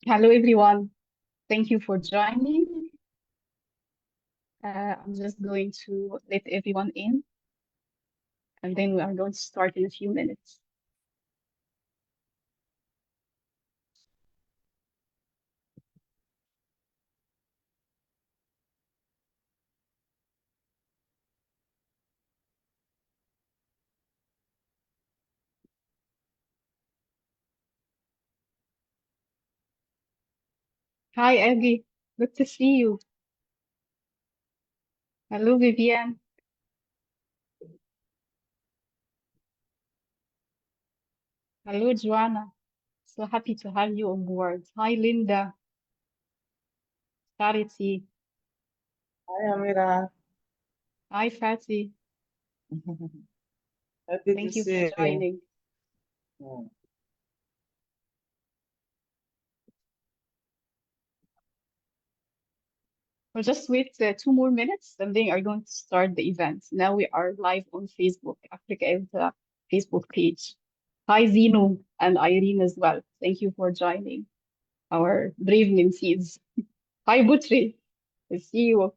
Hello, everyone. Thank you for joining. I'm just going to let everyone in, and then we are going to start in a few minutes. Hi, Aggie. Good to see you. Hello, Vivian. Hello, Joanna. So happy to have you on board. Hi, Linda. Charity. Hi, Amira. Hi, Fatih. Happy to Thank you for see you. joining. Mm. We'll just wait 2 more minutes, and then are going to start the event. Now we are live on Facebook, Africa is the Facebook page. Hi, Zeno and Irene as well. Thank you for joining our brave mentees. Hi, Butri. I see you.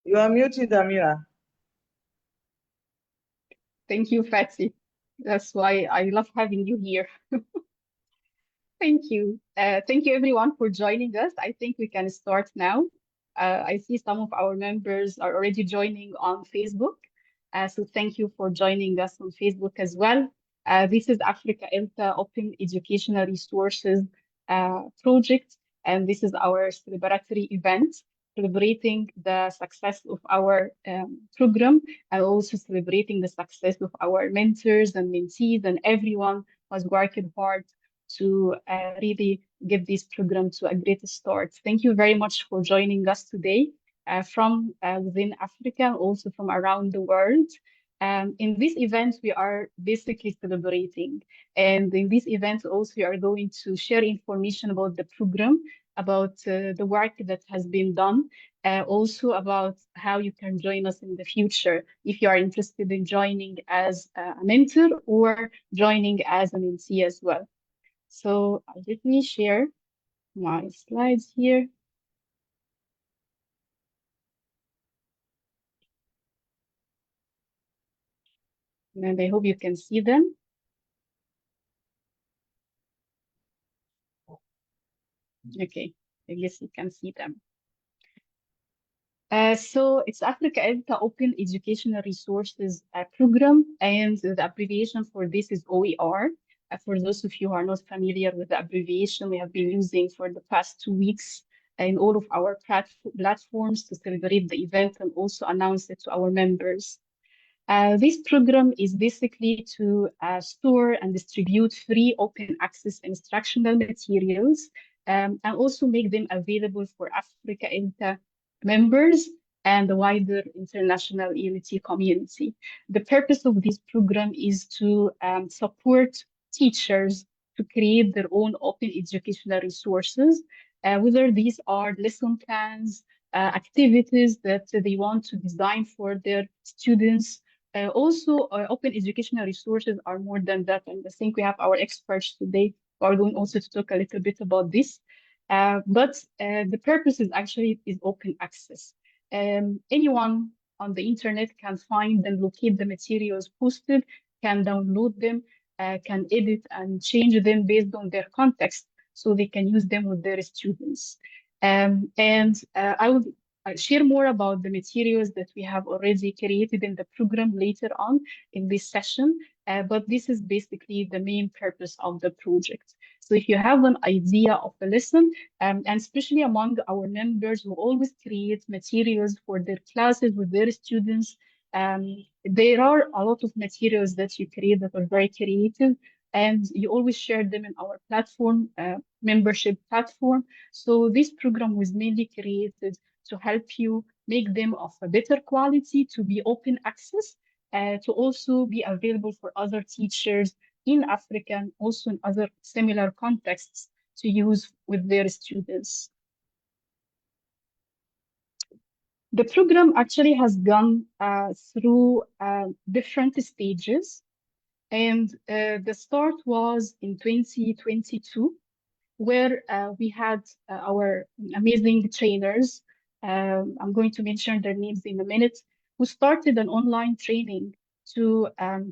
You are muted, Amira. Thank you, Fatih. That's why I love having you here. Thank you. Thank you, everyone, for joining us. I think we can start now. I see some of our members are already joining on Facebook. So thank you for joining us on Facebook as well. This is Africa ELTA Open Educational Resources project, and this is our celebratory event celebrating the success of our program and also celebrating the success of our mentors and mentees and everyone who has worked hard to really get this program to a great start. Thank you very much for joining us today from within Africa, also from around the world. In this event, we are basically celebrating. And in this event, also, we are going to share information about the program, about the work that has been done, also about how you can join us in the future if you are interested in joining as a mentor or joining as an MC as well. So let me share my slides here, and I hope you can see them. Okay, I guess you can see them. So it's Africa ELTA Open Educational Resources Program, and the abbreviation for this is OER. For those of you who are not familiar with the abbreviation, we have been using for the past 2 weeks in all of our platforms to celebrate the event and also announce it to our members. This program is basically to store and distribute free open access instructional materials and also make them available for Africa ELTA members and the wider international ELT community. The purpose of this program is to support teachers to create their own open educational resources, whether these are lesson plans, activities that they want to design for their students. Open educational resources are more than that, and I think we have our experts today who are going also to talk a little bit about this. But the purpose is actually is open access. Anyone on the internet can find and locate the materials posted, can download them, can edit and change them based on their context, so they can use them with their students. And I will share more about the materials that we have already created in the program later on in this session. But this is basically the main purpose of the project. So if you have an idea of a lesson, and especially among our members who always create materials for their classes with their students, there are a lot of materials that you create that are very creative, and you always share them in our platform, membership platform. So this program was mainly created to help you make them of a better quality, to be open access, to also be available for other teachers in Africa and also in other similar contexts to use with their students. The program actually has gone through different stages, and the start was in 2022, where we had our amazing trainers. I'm going to mention their names in a minute, who started an online training to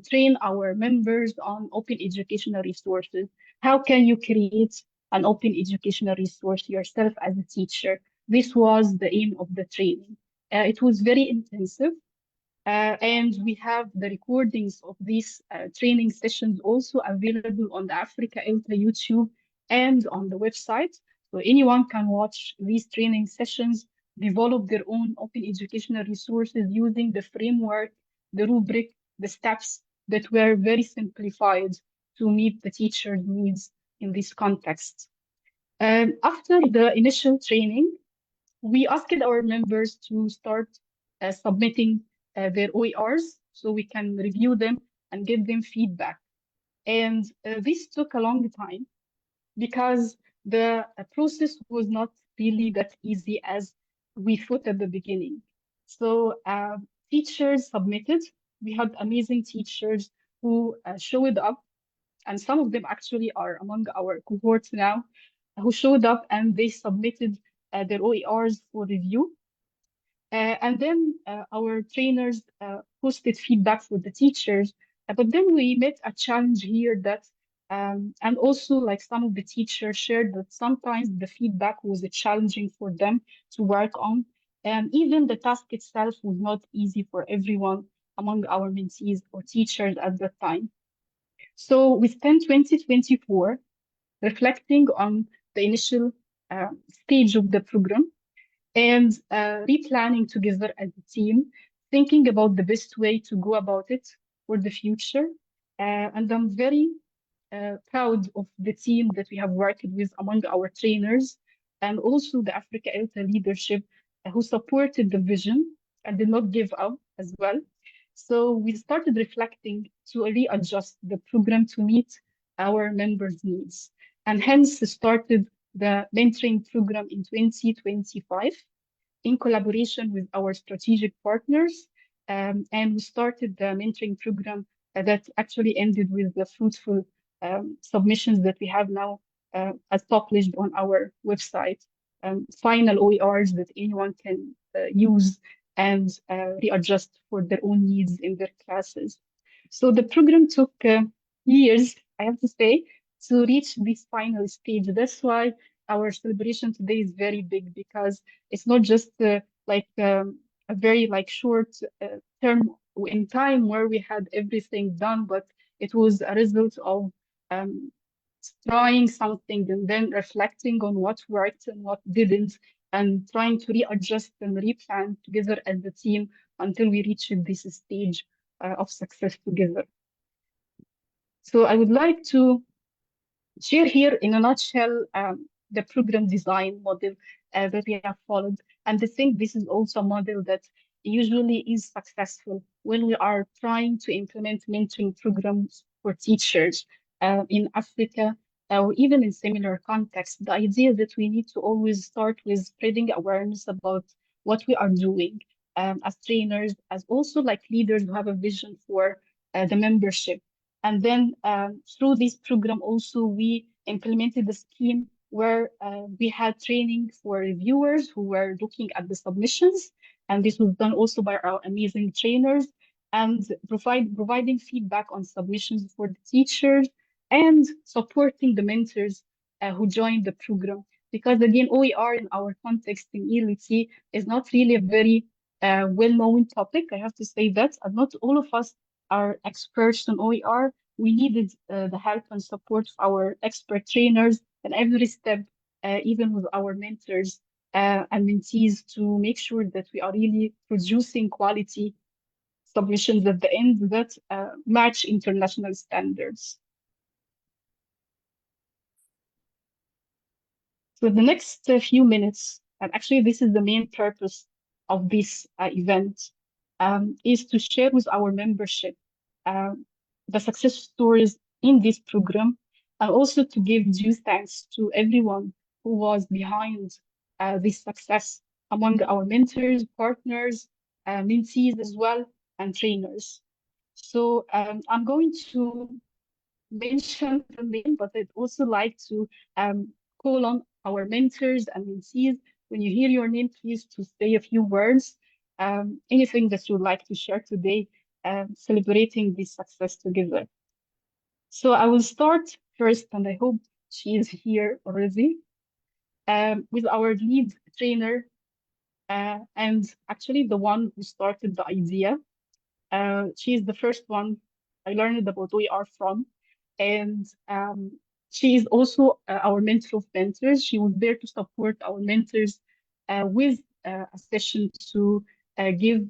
train our members on open educational resources. How can you create an open educational resource yourself as a teacher? This was the aim of the training. It was very intensive. And we have the recordings of these training sessions also available on the Africa ELTA YouTube and on the website. So anyone can watch these training sessions, develop their own open educational resources using the framework, the rubric, the steps that were very simplified to meet the teacher's needs in this context. After the initial training, we asked our members to start submitting their OERs so we can review them and give them feedback. And this took a long time because the process was not really that easy as we thought at the beginning. So teachers submitted. We had amazing teachers who showed up, and some of them actually are among our cohorts now, who showed up and they submitted their OERs for review. And then our trainers posted feedback for the teachers. But then we met a challenge here that, and also like some of the teachers shared that sometimes the feedback was challenging for them to work on. And even the task itself was not easy for everyone among our mentees or teachers at that time. So we spent 2024 reflecting on the initial stage of the program and replanning together as a team, thinking about the best way to go about it for the future. And I'm very proud of the team that we have worked with among our trainers and also the Africa ELTA leadership who supported the vision and did not give up as well. So we started reflecting to readjust the program to meet our members' needs, and hence started the mentoring program in 2025 in collaboration with our strategic partners. And we started the mentoring program that actually ended with the fruitful submissions that we have now as published on our website, final OERs that anyone can use and readjust for their own needs in their classes. So the program took years, I have to say, to reach this final stage. That's why our celebration today is very big, because it's not just a very like short term in time where we had everything done, but it was a result of um, trying something and then reflecting on what worked and what didn't, and trying to readjust and replan together as a team until we reached this stage of success together. So I would like to share here in a nutshell the program design model that we have followed. And I think this is also a model that usually is successful when we are trying to implement mentoring programs for teachers in Africa or even in similar contexts. The idea that we need to always start with spreading awareness about what we are doing as trainers, as also like leaders who have a vision for the membership. And then through this program, also we implemented a scheme where we had training for reviewers who were looking at the submissions, and this was done also by our amazing trainers, and providing feedback on submissions for the teachers and supporting the mentors who joined the program. Because again, OER in our context in ELT is not really a very well-known topic. I have to say that, and not all of us are experts on OER. We needed the help and support of our expert trainers and every step, even with our mentors and mentees, to make sure that we are really producing quality submissions at the end that match international standards. So the next few minutes, and actually this is the main purpose of this event, is to share with our membership um, the success stories in this program, and also to give due thanks to everyone who was behind this success among our mentors, partners, mentees as well, and trainers. So I'm going to mention the name, but I'd also like to call on our mentors and mentees. When you hear your name, please to say a few words. Anything that you'd like to share today, celebrating this success together. So I will start first, and I hope she is here already, with our lead trainer, and actually the one who started the idea. She is the first one I learned about OER from, and she is also our mentor of mentors. She was there to support our mentors with a session to give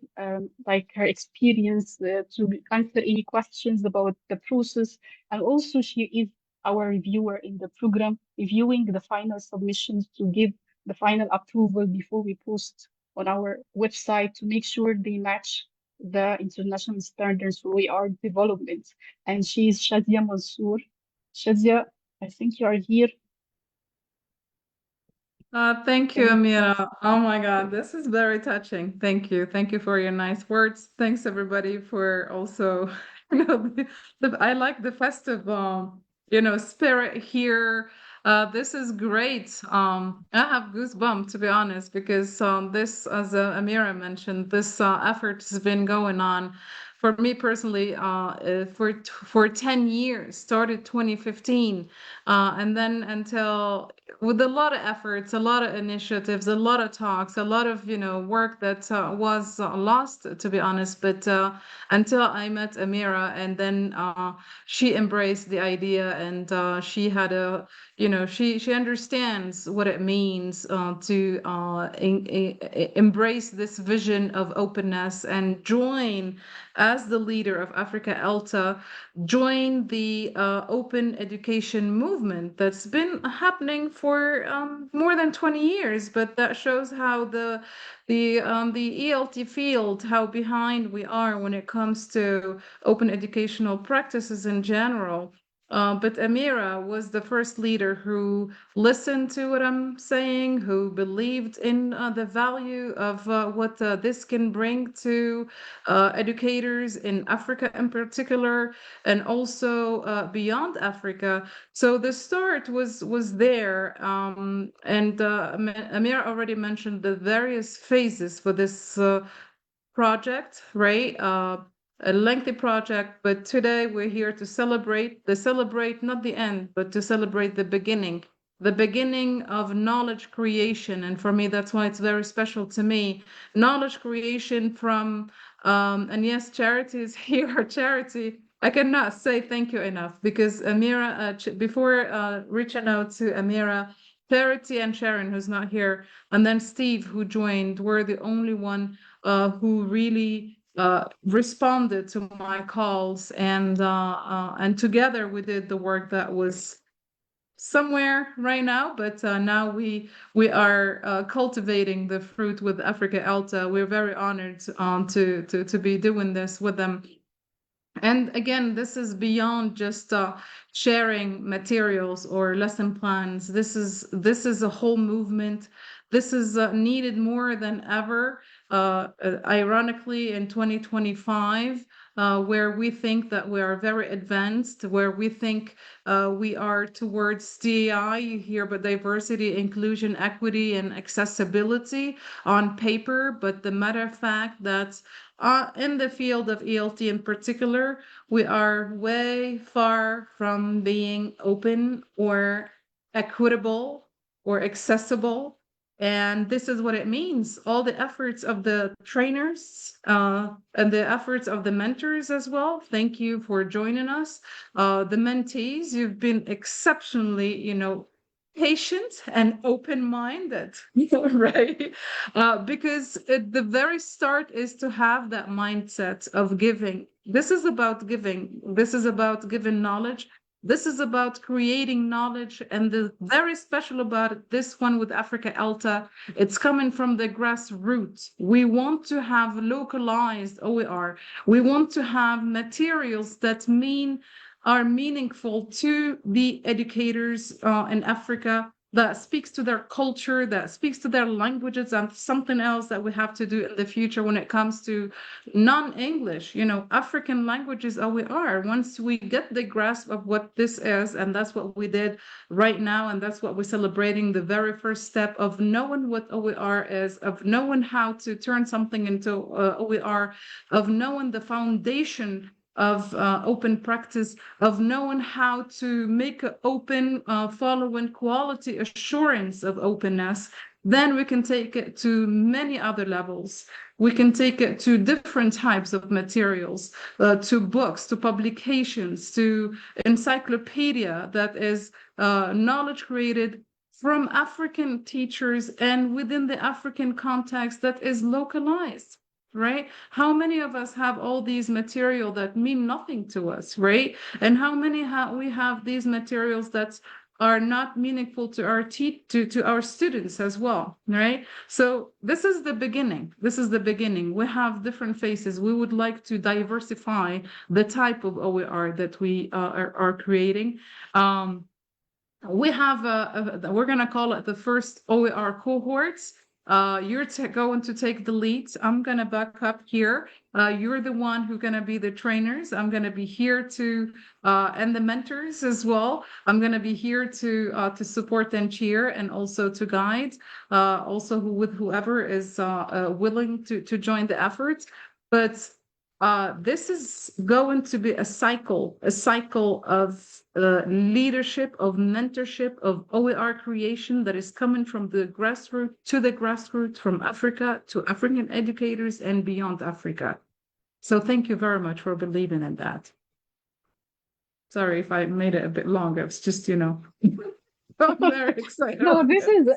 like her experience to answer any questions about the process, and also she is our reviewer in the program, reviewing the final submissions to give the final approval before we post on our website to make sure they match the international standards for OER development. And she's Shadia Mansour. Shadia, I think you are here. Thank you, Can you please? Amira. Oh my God, this is very touching. Thank you. Thank you for your nice words. Thanks everybody for also, I like the festive, spirit here. This is great. I have goosebumps to be honest, because this, as Amira mentioned, this effort has been going on for me personally for 10 years. Started 2015, and then until with a lot of efforts, a lot of initiatives, a lot of talks, a lot of work that was lost, to be honest. But until I met Amira, and then she embraced the idea, and she had a she understands what it means to embrace this vision of openness and join as the leader of Africa ELTA, join the open education movement that's been happening for more than 20 years. But that shows how the ELT field, how behind we are when it comes to open educational practices in general. But Amira was the first leader who listened to what I'm saying, who believed in the value of what this can bring to educators in Africa in particular, and also beyond Africa. So the start was there, and Amira already mentioned the various phases for this project, right? A lengthy project, but today we're here to celebrate not the end, but to celebrate the beginning of knowledge creation. And for me, that's why it's very special to me. Knowledge creation from, and yes, charity is here, charity. I cannot say thank you enough, because Amira, before reaching out to Amira, Charity and Sharon, who's not here, and then Steve, who joined, were the only one who really responded to my calls, and together we did the work that was somewhere right now, but now we are cultivating the fruit with Africa Elta. We're very honored to be doing this with them. And again, this is beyond just sharing materials or lesson plans. This is a whole movement. This is needed more than ever. Ironically, in 2025, where we think that we are very advanced, where we think we are towards DEI, you hear about diversity, inclusion, equity, and accessibility on paper, but the matter of fact that in the field of ELT in particular, we are way far from being open or equitable or accessible. And this is what it means. All the efforts of the trainers and the efforts of the mentors as well. Thank you for joining us. The mentees, you've been exceptionally, patient and open-minded, right? Because at the very start is to have that mindset of giving. This is about giving. This is about giving knowledge. This is about creating knowledge. And the very special about this one with Africa Elta, it's coming from the grassroots. We want to have localized OER. We want to have materials that are meaningful to the educators in Africa, that speaks to their culture, that speaks to their languages, and something else that we have to do in the future when it comes to non-English, African languages OER. Once we get the grasp of what this is, and that's what we did right now, and that's what we're celebrating, the very first step of knowing what OER is, of knowing how to turn something into OER, of knowing the foundation of open practice, of knowing how to make an open, following quality assurance of openness, then we can take it to many other levels. We can take it to different types of materials, to books, to publications, to encyclopedia that is knowledge created from African teachers and within the African context that is localized. Right? How many of us have all these material that mean nothing to us, right? And how many we have these materials that are not meaningful to our students as well, right? So this is the beginning. This is the beginning. We have different faces. We would like to diversify the type of OER that we are creating. We have we're going to call it the first OER cohorts. You're going to take the lead. I'm going to back up here. You're the one who's going to be the trainers. I'm going to be here and the mentors as well. I'm going to be here to support and cheer and also to guide, also with whoever is willing to join the efforts. But this is going to be a cycle of leadership, of mentorship, of OER creation that is coming from the grassroots, from Africa to African educators and beyond Africa. So thank you very much for believing in that. Sorry if I made it a bit long. It's just, I'm very excited. No, this is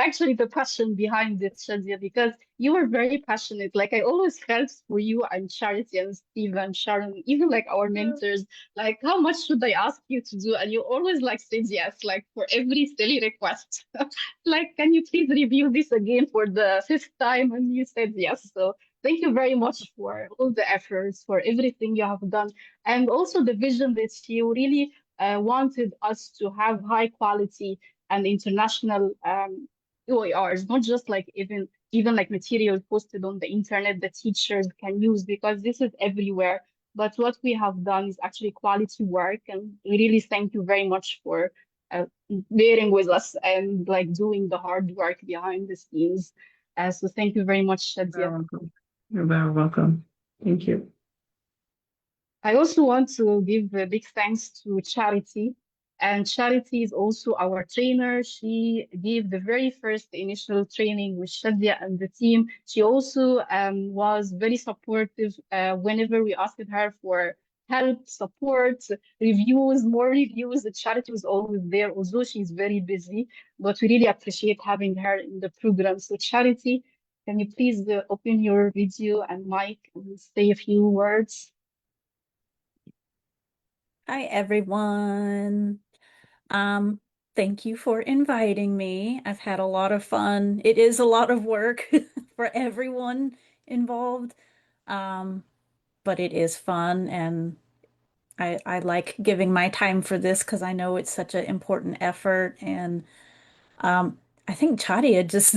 actually the passion behind it, Shadia, because you are very passionate. Like I always felt for you and Charity and Steve and Sharon, even like our mentors, like how much should I ask you to do? And you always like said yes, like for every silly request. Like, can you please review this again for the fifth time? And you said yes. So thank you very much for all the efforts, for everything you have done, and also the vision that you really wanted us to have high quality and international OERs, not just like even like material posted on the internet that teachers can use, because this is everywhere. But what we have done is actually quality work, and we really thank you very much for bearing with us and like doing the hard work behind the scenes. So thank you very much, You're Shadia. very welcome. You're very welcome. Thank you. I also want to give a big thanks to Charity. And Charity is also our trainer. She gave the very first initial training with Shadia and the team. She also was very supportive whenever we asked her for help, support, reviews, more reviews. The Charity was always there, although she's very busy. But we really appreciate having her in the program. So, Charity, can you please open your video and mic and say a few words? Hi, everyone. Thank you for inviting me. I've had a lot of fun. It is a lot of work for everyone involved, um, but it is fun, and I like giving my time for this because I know it's such an important effort. And um, I think Chadia just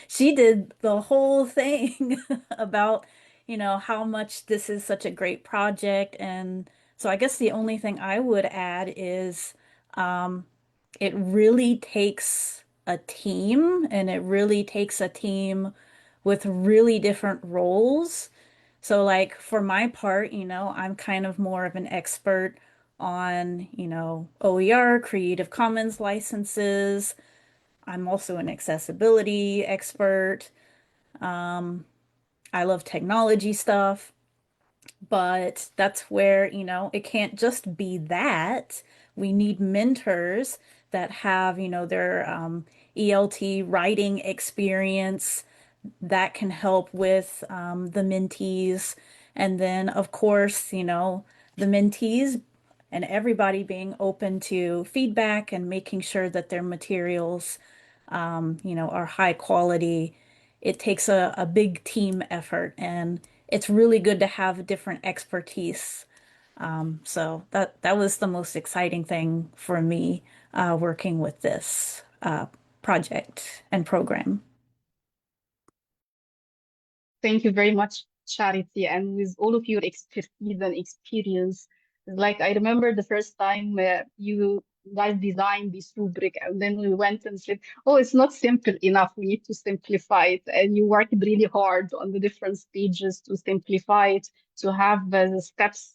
she did the whole thing about, how much this is such a great project. And so I guess the only thing I would add is um, it really takes a team, and it really takes a team with really different roles. So, like, for my part, I'm kind of more of an expert on, OER, Creative Commons licenses. I'm also an accessibility expert. Um, I love technology stuff, but that's where, it can't just be that. We need mentors that have, their ELT writing experience that can help with the mentees. And then, of course, the mentees and everybody being open to feedback and making sure that their materials, are high quality. It takes a big team effort, and it's really good to have different expertise. So that was the most exciting thing for me working with this project and program. Thank you very much, Charity. And with all of your expertise and experience, like I remember the first time you guys designed this rubric, and then we went and said, "Oh, it's not simple enough. We need to simplify it." And you worked really hard on the different stages to simplify it, to have the steps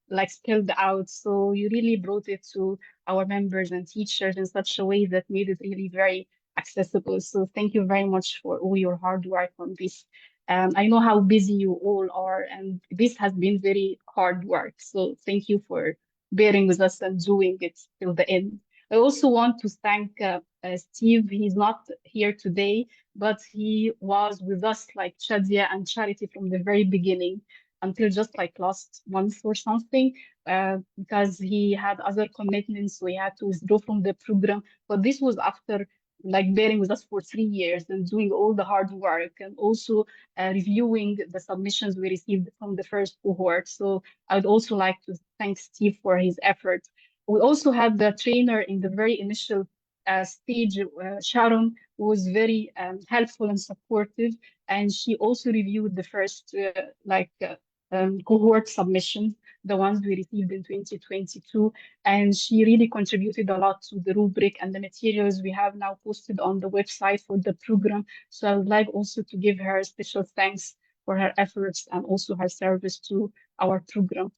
like spelled out. So you really brought it to our members and teachers in such a way that made it really very accessible. So thank you very much for all your hard work on this. I know how busy you all are, and this has been very hard work. So thank you for bearing with us and doing it till the end. I also want to thank Steve. He's not here today, but he was with us like Shadia and Charity from the very beginning until just like last month or something, because he had other commitments, so he had to withdraw from the program. But this was after like bearing with us for 3 years and doing all the hard work, and also reviewing the submissions we received from the first cohort. So I would also like to thank Steve for his effort. We also had the trainer in the very initial stage, Sharon, who was very helpful and supportive, and she also reviewed the first cohort submissions, the ones we received in 2022, and she really contributed a lot to the rubric and the materials we have now posted on the website for the program. So I would like also to give her special thanks for her efforts and also her service to our program.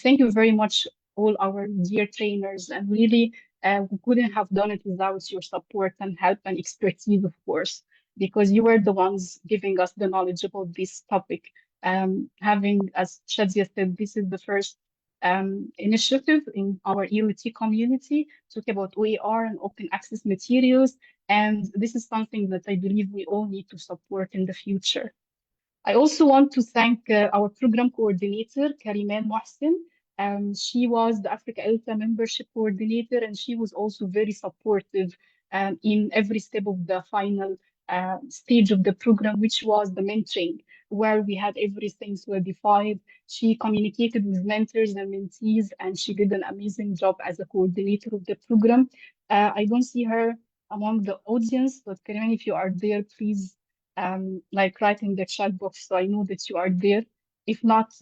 Thank you very much, all our dear trainers, and really we couldn't have done it without your support and help and expertise, of course, because you were the ones giving us the knowledge about this topic. Having, as Shadzia said, this is the first initiative in our ELT community, talk about OER and open access materials. And this is something that I believe we all need to support in the future. I also want to thank our program coordinator, Kariman Mohsen. She was the Africa ELTA membership coordinator, and she was also very supportive in every step of the final stage of the program, which was the mentoring, where we had everything solidified. She communicated with mentors and mentees, and she did an amazing job as a coordinator of the program. I don't see her among the audience, but Kariman, if you are there, please like write in the chat box so I know that you are there. If not,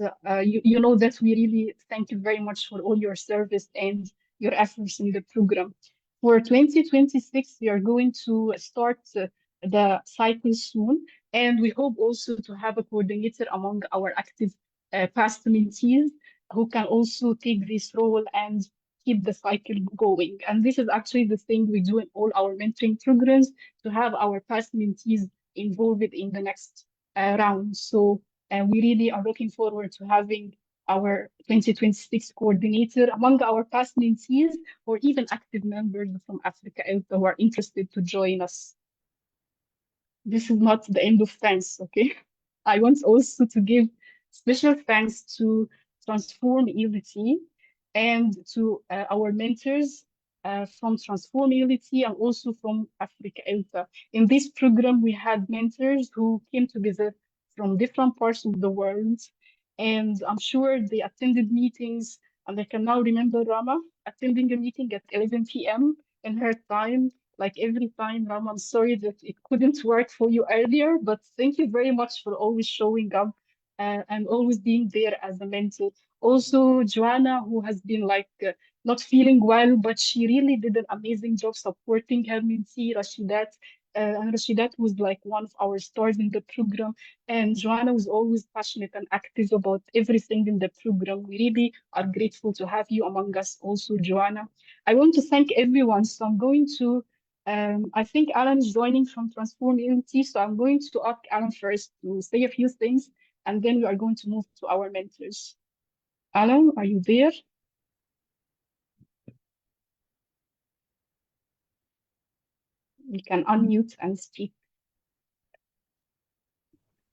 you know that we really thank you very much for all your service and your efforts in the program. For 2026, we are going to start the cycle soon, and we hope also to have a coordinator among our active past mentees who can also take this role and keep the cycle going. And this is actually the thing we do in all our mentoring programs, to have our past mentees involved in the next round. So we really are looking forward to having our 2026 coordinator among our past mentees or even active members from Africa who are interested to join us. This is not the end of thanks, okay? I want also to give special thanks to Transform ELT and to our mentors, from Transform Unity and also from Africa ELTA. In this program, we had mentors who came together from different parts of the world. And I'm sure they attended meetings. And I can now remember Rama attending a meeting at 11 p.m. in her time. Like every time, Rama, I'm sorry that it couldn't work for you earlier, but thank you very much for always showing up and always being there as a mentor. Also, Joanna, who has been like not feeling well, but she really did an amazing job supporting her mentee, Rashidat. And Rashidat was like one of our stars in the program. And Joanna was always passionate and active about everything in the program. We really are grateful to have you among us, also, Joanna. I want to thank everyone. So I'm going to, I think Alan is joining from Transform Unity. So I'm going to ask Alan first to say a few things, and then we are going to move to our mentors. Alan, are you there? You can unmute and speak.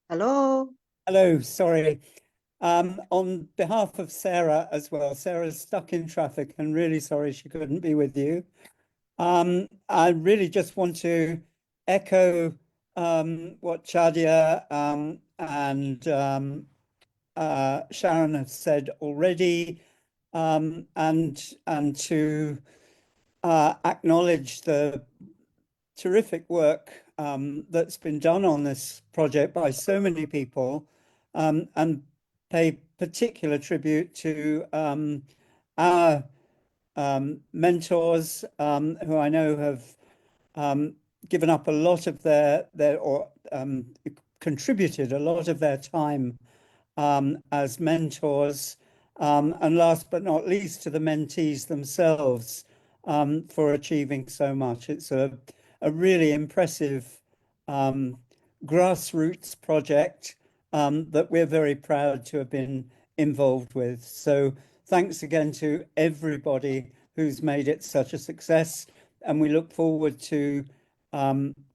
Hello. Hello, sorry. On behalf of Sarah as well, Sarah's stuck in traffic and really sorry she couldn't be with you. I really just want to echo what Chadia and Sharon have said already, and to acknowledge the terrific work that's been done on this project by so many people, and pay particular tribute to our mentors who I know have given up a lot of their or contributed a lot of their time as mentors, and last but not least to the mentees themselves for achieving so much. It's a really impressive grassroots project that we're very proud to have been involved with. So thanks again to everybody who's made it such a success, and we look forward to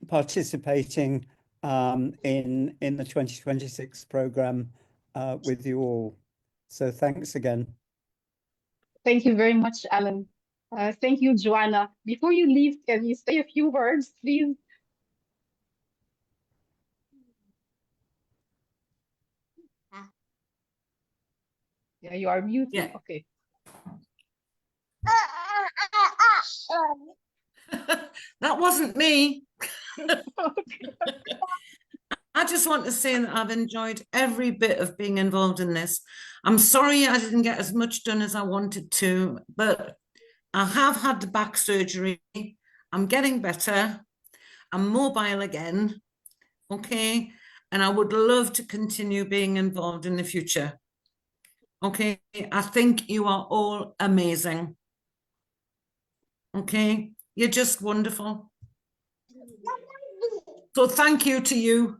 participating in the 2026 program with you all. So thanks again. Thank you very much, Alan. Thank you, Joanna. Before you leave, can you say a few words, please? Yeah, you are muted. Yeah. Okay. That wasn't me. I just want to say that I've enjoyed every bit of being involved in this. I'm sorry I didn't get as much done as I wanted to, but I have had the back surgery. I'm getting better. I'm mobile again. Okay. And I would love to continue being involved in the future. Okay. I think you are all amazing. Okay. You're just wonderful. So thank you to you.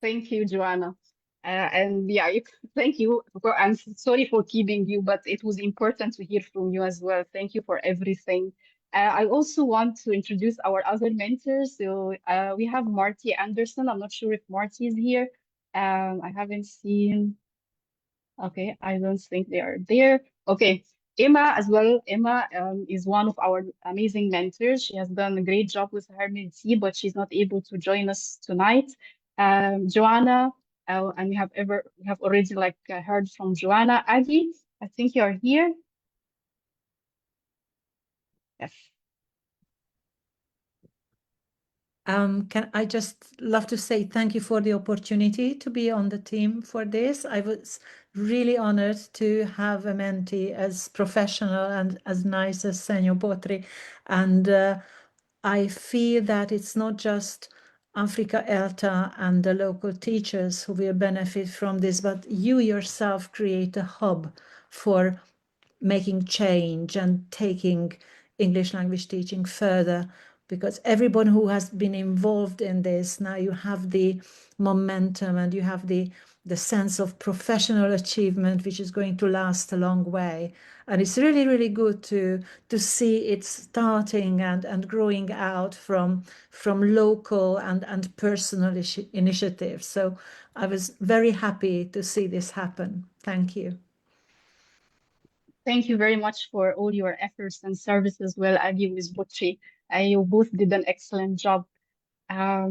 Thank you, Joanna. And yeah, thank you. I'm sorry for keeping you, but it was important to hear from you as well. Thank you for everything. I also want to introduce our other mentors. So we have Marty Anderson. I'm not sure if Marty is here. I haven't seen. Okay, I don't think they are there. Okay, Emma as well. Emma is one of our amazing mentors. She has done a great job with her mentee, but she's not able to join us tonight. Joanna, and we have already like heard from Joanna. Adi, I think you are here. Yes. Can I just love to say thank you for the opportunity to be on the team for this. I was really honored to have a mentee as professional and as nice as Senor Potri. And I feel that it's not just Africa ELTA and the local teachers who will benefit from this, but you yourself create a hub for making change and taking English language teaching further, because everyone who has been involved in this, now you have the momentum and you have the sense of professional achievement, which is going to last a long way. And it's really, really good to see it starting and growing out from local and personal initiatives. So I was very happy to see this happen. Thank you. Thank you very much for all your efforts and service as well, Abby with Butchie. You both did an excellent job. I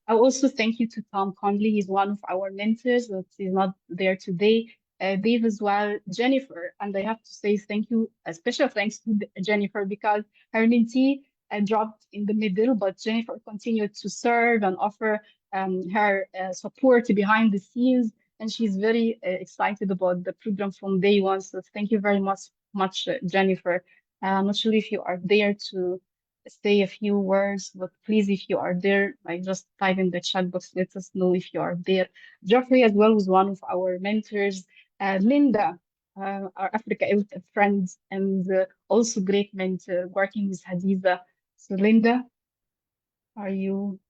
also thank you to Tom Conley. He's one of our mentors, but he's not there today. Dave as well, Jennifer, and I have to say thank you, a special thanks to Jennifer because her mentee dropped in the middle, but Jennifer continued to serve and offer her support behind the scenes, and she's very excited about the program from day one. So thank you very much, Jennifer. I'm not sure if you are there to say a few words, but please, if you are there, like just type in the chat box, let us know if you are there. Geoffrey as well was one of our mentors. Linda, our Africa ELTA friend, and also great mentor working with Hadiza. So Linda, are you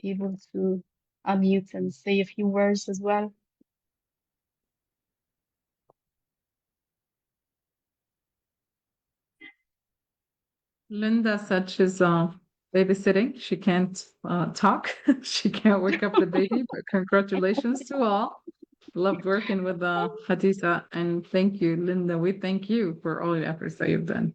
able to unmute and say a few words as well? Linda said she's babysitting. She can't talk. She can't wake up the baby, but congratulations to all. Loved working with Hadiza, and thank you, Linda. We thank you for all the efforts that you've done.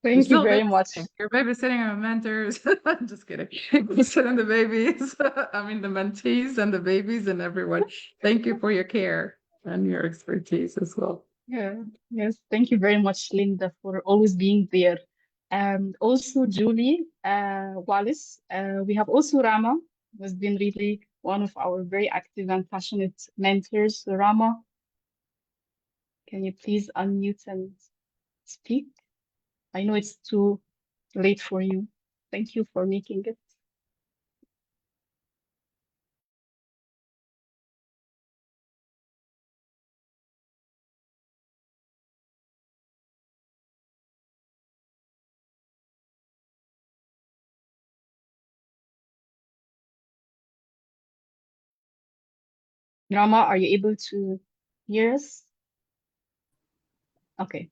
You're Thank you still very much. babysitting. You're babysitting our mentors. Just kidding. Babysitting the babies. I mean, the mentees and the babies and everyone. Thank you for your care and your expertise as well. Yeah, yes, thank you very much, Linda, for always being there. Also, Julie Wallace. We have also Rama, who has been really one of our very active and passionate mentors. So Rama, can you please unmute and speak? I know it's too late for you. Thank you for making it. Rama, are you able to hear us? Okay.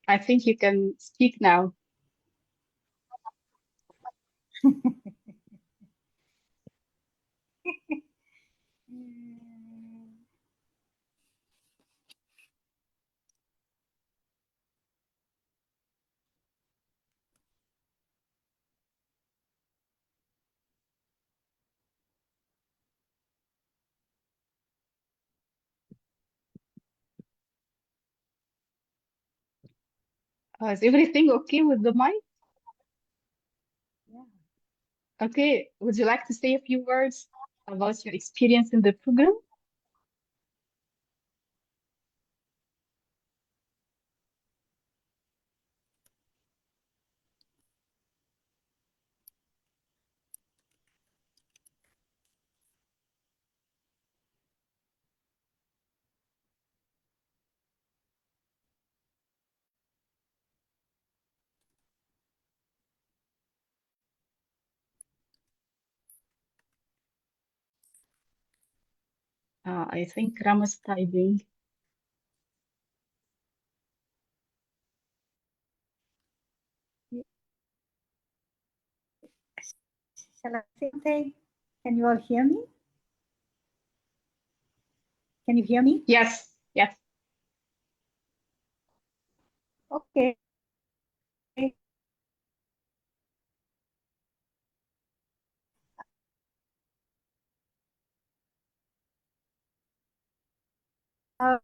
I think you can speak now. Is everything okay with the mic? Okay, would you like to say a few words about your experience in the program? I think Rama's typing. Shall I say something? Can you all hear me? Can you hear me? Yes, yes. Okay. Uh,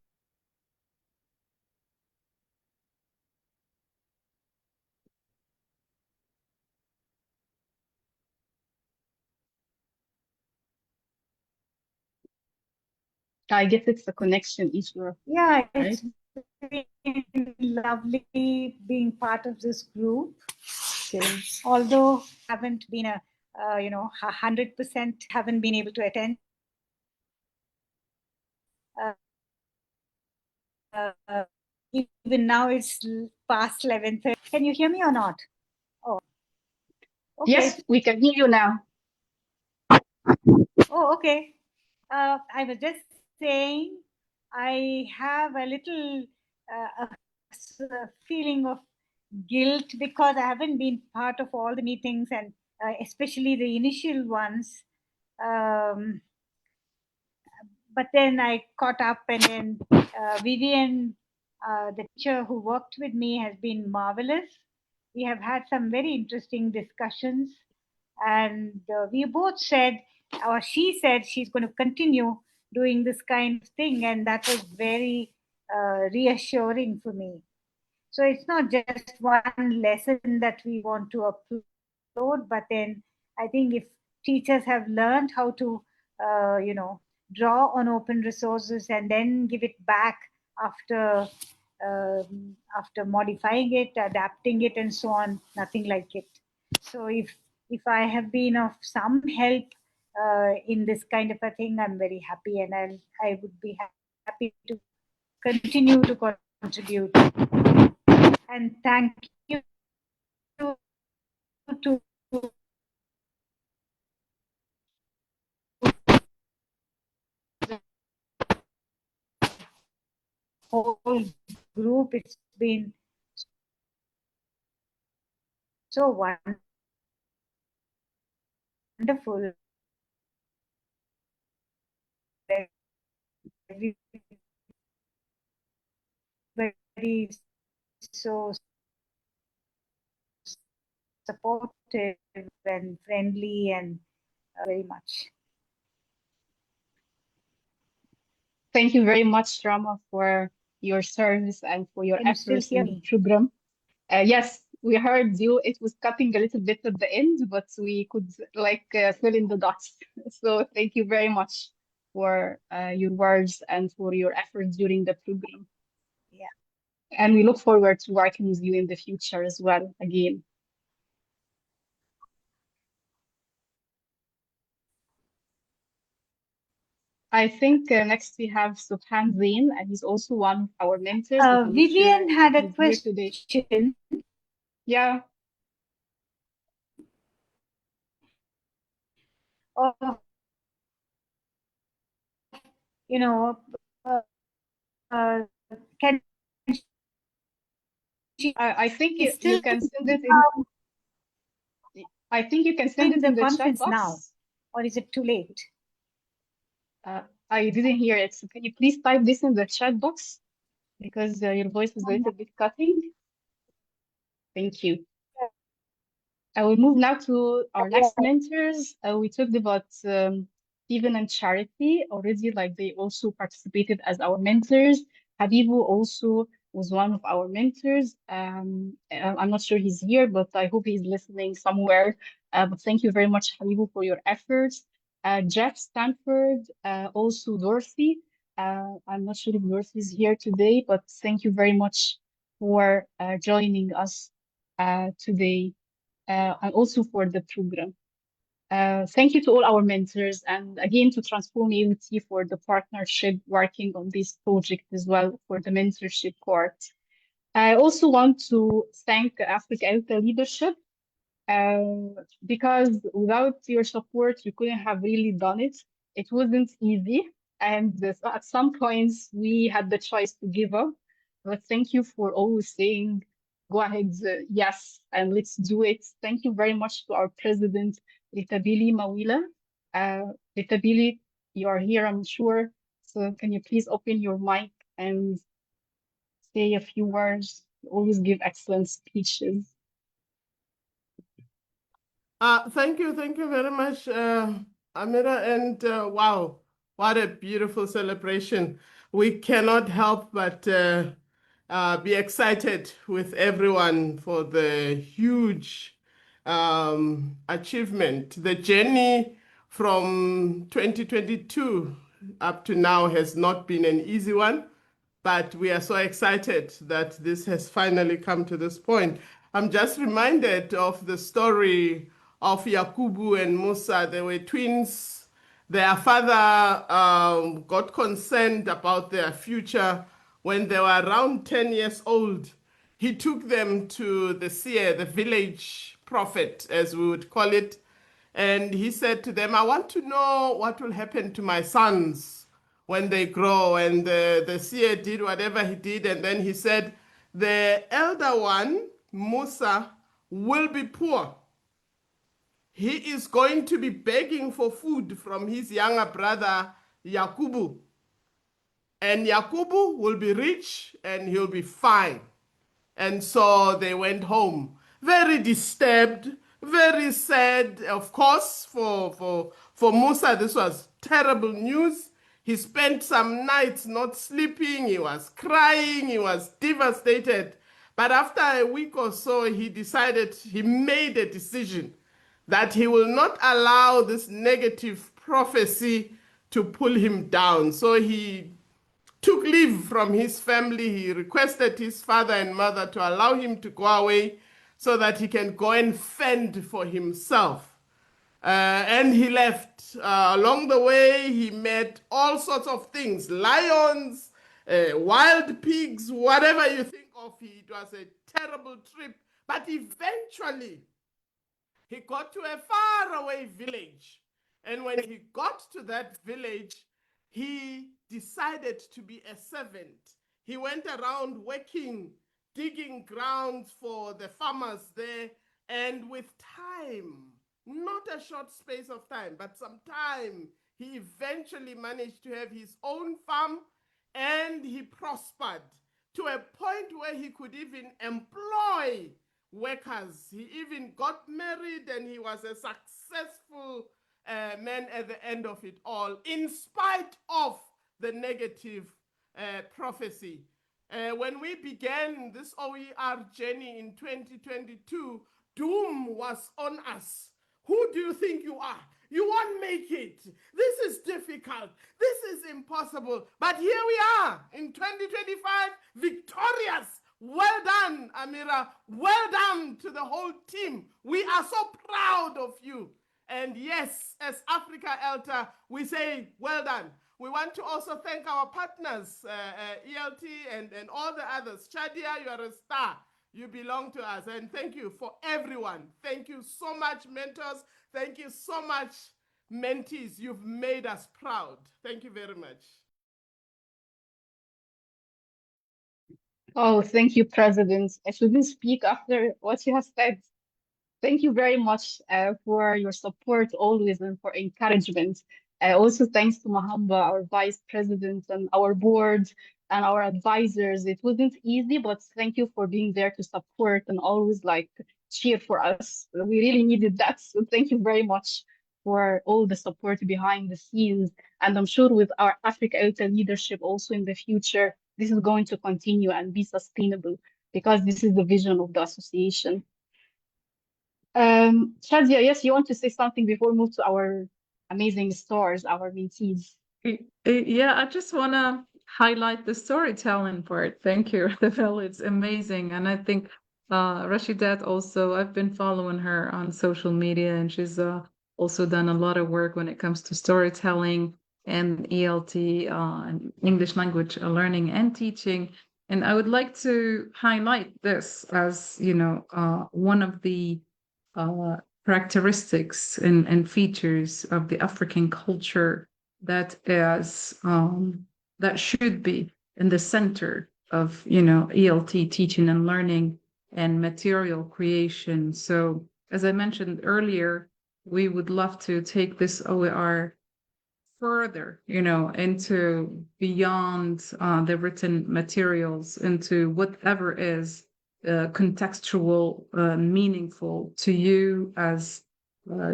I guess it's a connection issue. yeah, right? it's been lovely being part of this group. Although haven't been a 100% haven't been able to attend. Even now it's past 11:30. Can you hear me or not? Okay. Yes, we can hear you now. Oh, okay. I was just saying, I have a little feeling of guilt because I haven't been part of all the meetings, and especially the initial ones. But then I caught up, and then Vivian, the teacher who worked with me, has been marvelous. We have had some very interesting discussions, and we both said, or she said, she's going to continue doing this kind of thing, and that was very reassuring for me. So it's not just one lesson that we want to upload, but then I think if teachers have learned how to, draw on open resources and then give it back after after modifying it, adapting it, and so on, nothing like it. So if I have been of some help in this kind of a thing, I'm very happy, and I would be happy to continue to contribute. And thank you to the whole group. It's been so wonderful. Everybody is so supportive and friendly, and very much. Thank you very much, Rama, for your service and for your Can you still efforts hear in the me? program. Yes, we heard you. It was cutting a little bit at the end, but we could fill in the dots. So thank you very much for your words and for your efforts during the program. Yeah. And we look forward to working with you in the future as well, again. I think next we have Subhan Zain, and he's also one of our mentors, but I'm not sure Vivian had a he's here today. question. Yeah. Of, uh, uh, can she I think you still can send it in. I think you can send it join in the the chat conference now, box. or is it too late? I didn't hear it. So can you please type this in the chat box? Because your voice is a little bit cutting. Thank you. I will move now to our next mentors. We talked about Stephen and Charity already, like they also participated as our mentors. Habibu also was one of our mentors. I'm not sure he's here, but I hope he's listening somewhere. But thank you very much, Habibu, for your efforts. Jeff Stanford, also Dorothy. I'm not sure if Dorothy is here today, but thank you very much for joining us today and also for the program. Thank you to all our mentors and again to Transform ELT for the partnership working on this project as well for the mentorship part. I also want to thank Africa ELTA leadership because without your support, we couldn't have really done it. It wasn't easy. And at some points, we had the choice to give up. But thank you for always saying, go ahead, yes, and let's do it. Thank you very much to our president, Ritabili Mawila. Ritabili, you are here, I'm sure. So can you please open your mic and say a few words? You always give excellent speeches. Thank you very much, Amira, and wow, what a beautiful celebration. We cannot help but be excited with everyone for the huge achievement. The journey from 2022 up to now has not been an easy one, but we are so excited that this has finally come to this point. I'm just reminded of the story of Yakubu and Musa. They were twins. Their father got concerned about their future when they were around 10 years old. He took them to the Seer, the village prophet, as we would call it. And he said to them, I want to know what will happen to my sons when they grow. And the seer did whatever he did. And then he said, the elder one, Musa, will be poor. He is going to be begging for food from his younger brother, Yakubu. And Yakubu will be rich and he'll be fine. And so they went home, very disturbed, very sad. Of course, for Musa, this was terrible news. He spent some nights not sleeping. He was crying. He was devastated. But after a week or so, he made a decision that he will not allow this negative prophecy to pull him down. So he took leave from his family. He requested his father and mother to allow him to go away so that he can go and fend for himself. And he left. Along the way, he met all sorts of things, lions, wild pigs, whatever you think of. It was a terrible trip. But eventually, he got to a faraway village. And when he got to that village, he decided to be a servant. He went around working, digging grounds for the farmers there. And with time, not a short space of time, but some time, he eventually managed to have his own farm, and he prospered to a point where he could even employ workers. He even got married, and he was a successful man at the end of it all, in spite of the negative prophecy. When we began this OER journey in 2022, doom was on us. Who do you think you are? You won't make it. This is difficult. This is impossible. But here we are in 2025, victorious. Well done, Amira. Well done to the whole team. We are so proud of you. And yes, as Africa ELTA, we say, well done. We want to also thank our partners, ELT and all the others. Shadia, you are a star. You belong to us. And thank you for everyone. Thank you so much, mentors. Thank you so much, mentees. You've made us proud. Thank you very much. Oh, thank you, President. I shouldn't speak after what you have said. Thank you very much for your support always and for encouragement. Also, thanks to Mahamba, our Vice President, and our board and our advisors. It wasn't easy, but thank you for being there to support and always like cheer for us. We really needed that. So thank you very much for all the support behind the scenes. And I'm sure with our Africa ELTA leadership also in the future, this is going to continue and be sustainable because this is the vision of the association. Shadia, yes, you want to say something before we move to our amazing stars, our mentees? Yeah, I just want to highlight the storytelling part. Thank you, Rafael. It's amazing. And I think Rashidat also, I've been following her on social media, and she's also done a lot of work when it comes to storytelling and ELT and English language learning and teaching. And I would like to highlight this as, one of the characteristics and features of the African culture that should be in the center of ELT teaching and learning and material creation. So as I mentioned earlier, we would love to take this OER further, into beyond the written materials, into whatever is contextual, meaningful to you as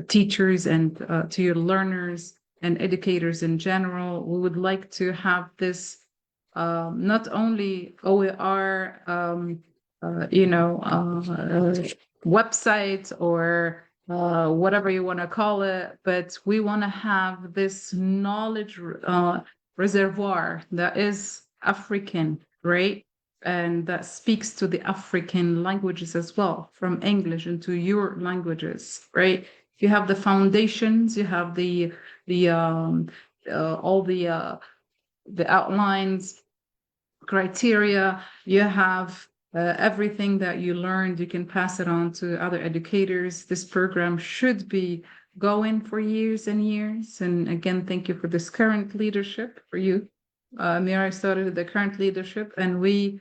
teachers and to your learners and educators in general. We would like to have this not only OER, website or whatever you want to call it, but we want to have this knowledge reservoir that is African, right? And that speaks to the African languages as well, from English into your languages, right? You have the foundations, you have the all the outlines, criteria, you have Everything that you learned, you can pass it on to other educators. This program should be going for years and years. And again, thank you for this current leadership for you. Mira started the current leadership, and we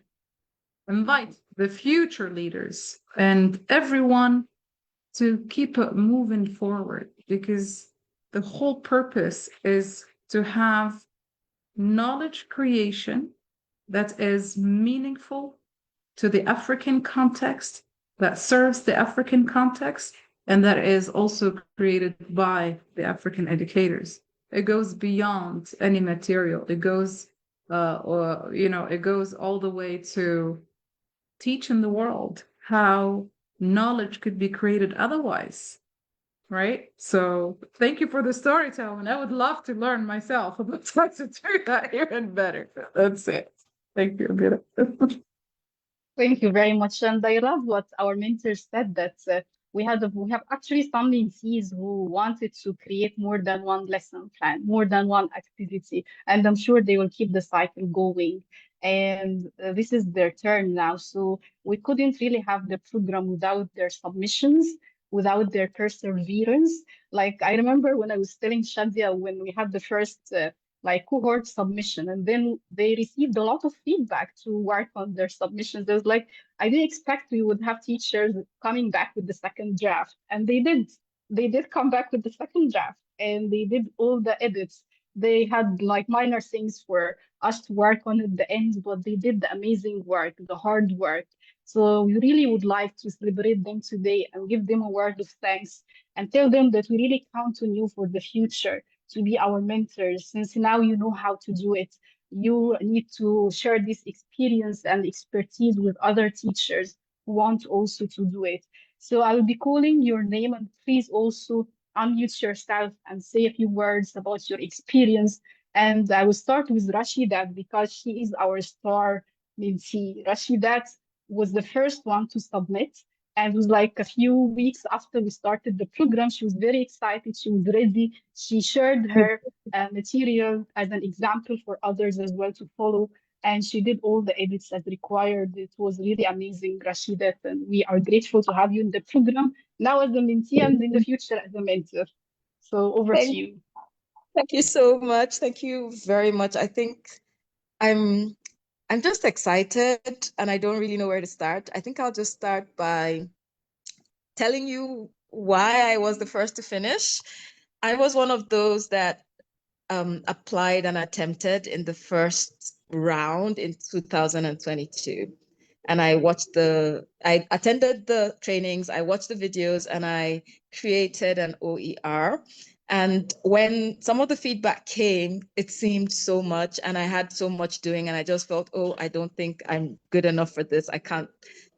invite the future leaders and everyone to keep it moving forward, because the whole purpose is to have knowledge creation that is meaningful to the African context, that serves the African context, and that is also created by the African educators. It goes beyond any material. It goes, it goes all the way to teaching the world how knowledge could be created otherwise, right? So thank you for the storytelling. I would love to learn myself about how to do that even better. That's it. Thank you, Amira. Thank you very much. And I love what our mentor said, that we have actually some mentees who wanted to create more than one lesson plan, more than one activity, and I'm sure they will keep the cycle going. And this is their turn now. So we couldn't really have the program without their submissions, without their perseverance. Like I remember when I was telling Shadia when we had the first like cohort submission, and then they received a lot of feedback to work on their submissions. There's like, I didn't expect we would have teachers coming back with the second draft, and they did come back with the second draft, and they did all the edits. They had like minor things for us to work on at the end, but they did the amazing work, the hard work. So we really would like to celebrate them today and give them a word of thanks and tell them that we really count on you for the future to be our mentors, since now you know how to do it. You need to share this experience and expertise with other teachers who want also to do it. So I will be calling your name, and please also unmute yourself and say a few words about your experience. And I will start with Rashidat because she is our star mentee. Rashidat was the first one to submit, and it was like a few weeks after we started the program. She was very excited. She was ready. She shared her material as an example for others as well to follow. And she did all the edits as required. It was really amazing, Rashidat. And we are grateful to have you in the program now as a mentee and in the future as a mentor. So over to you. Thank you so much. Thank you very much. I think I'm I'm just excited and I don't really know where to start. I think I'll just start by telling you why I was the first to finish. I was one of those that applied and attempted in the first round in 2022. And I attended the trainings, I watched the videos, and I created an OER. And when some of the feedback came, it seemed so much, and I had so much doing, and I just felt, oh, I don't think I'm good enough for this. I can't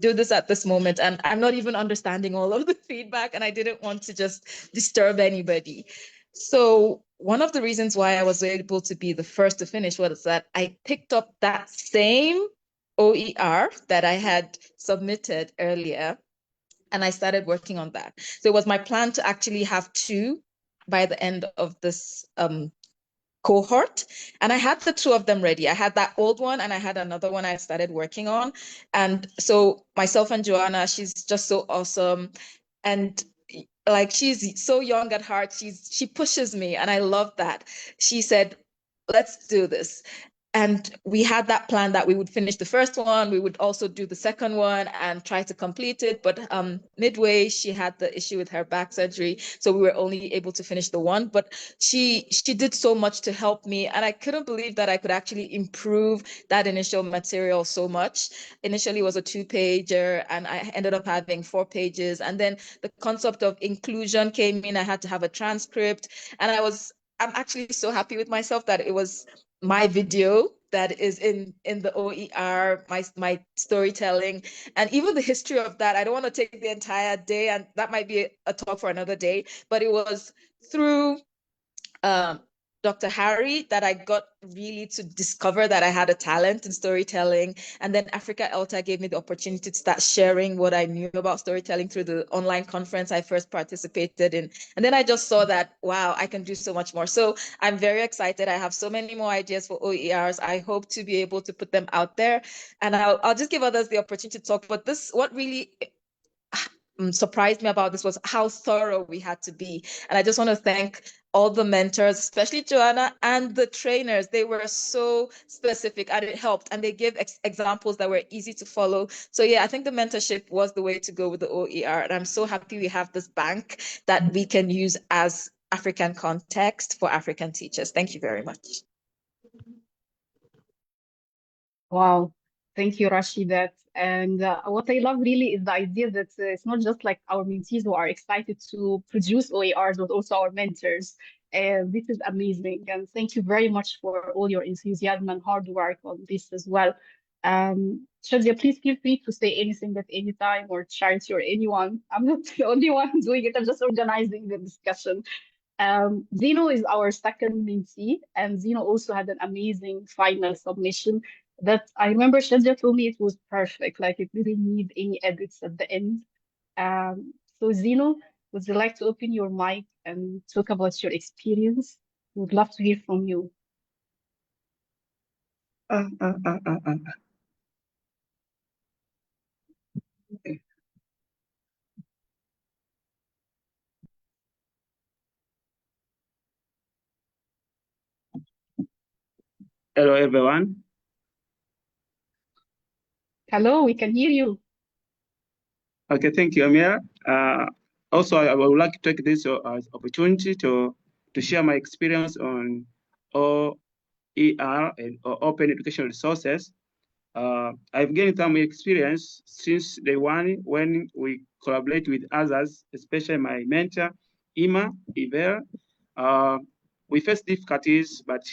do this at this moment. And I'm not even understanding all of the feedback, and I didn't want to just disturb anybody. So one of the reasons why I was able to be the first to finish was that I picked up that same OER that I had submitted earlier, and I started working on that. So it was my plan to actually have two by the end of this cohort, and I had the two of them ready. I had that old one and I had another one I started working on. And so myself and Joanna, she's just so awesome, and like she's so young at heart. She pushes me, and I love that. She said, let's do this. And we had that plan that we would finish the first one, we would also do the second one and try to complete it. But midway, she had the issue with her back surgery, so we were only able to finish the one. But she did so much to help me, and I couldn't believe that I could actually improve that initial material so much. Initially, it was a 2-pager, and I ended up having 4 pages. And then the concept of inclusion came in. I had to have a transcript, and I'm actually so happy with myself that it was my video that is in the OER, my storytelling, and even the history of that. I don't want to take the entire day, and that might be a talk for another day, but it was through Dr. Dr. Harry that I got really to discover that I had a talent in storytelling. And then Africa ELTA gave me the opportunity to start sharing what I knew about storytelling through the online conference I first participated in. And then I just saw that, wow, I can do so much more. So I'm very excited. I have so many more ideas for OERs. I hope to be able to put them out there. And I'll just give others the opportunity to talk. But what really surprised me about this was how thorough we had to be. And I just want to thank all the mentors, especially Joanna, and the trainers. They were so specific and it helped. And they gave examples that were easy to follow. So yeah, I think the mentorship was the way to go with the OER. And I'm so happy we have this bank that we can use as African context for African teachers. Thank you very much. Wow. Thank you, Rashidat. And what I love really is the idea that it's not just like our mentees who are excited to produce OERs, but also our mentors. And this is amazing. And thank you very much for all your enthusiasm and hard work on this as well. Shadia, please feel free to say anything at any time, or Charity or anyone. I'm not the only one doing it. I'm just organizing the discussion. Zeno is our second mentee, and Zeno also had an amazing final submission that I remember Shadja told me it was perfect, like it didn't need any edits at the end. So Zeno, would you like to open your mic and talk about your experience? Would love to hear from you. Hello, everyone. Hello, we can hear you. Okay, thank you, Amir. Also, I would like to take this as opportunity to share my experience on OER and open educational resources. I've gained some experience since day one when we collaborate with others, especially my mentor, Iver. We face difficulties, but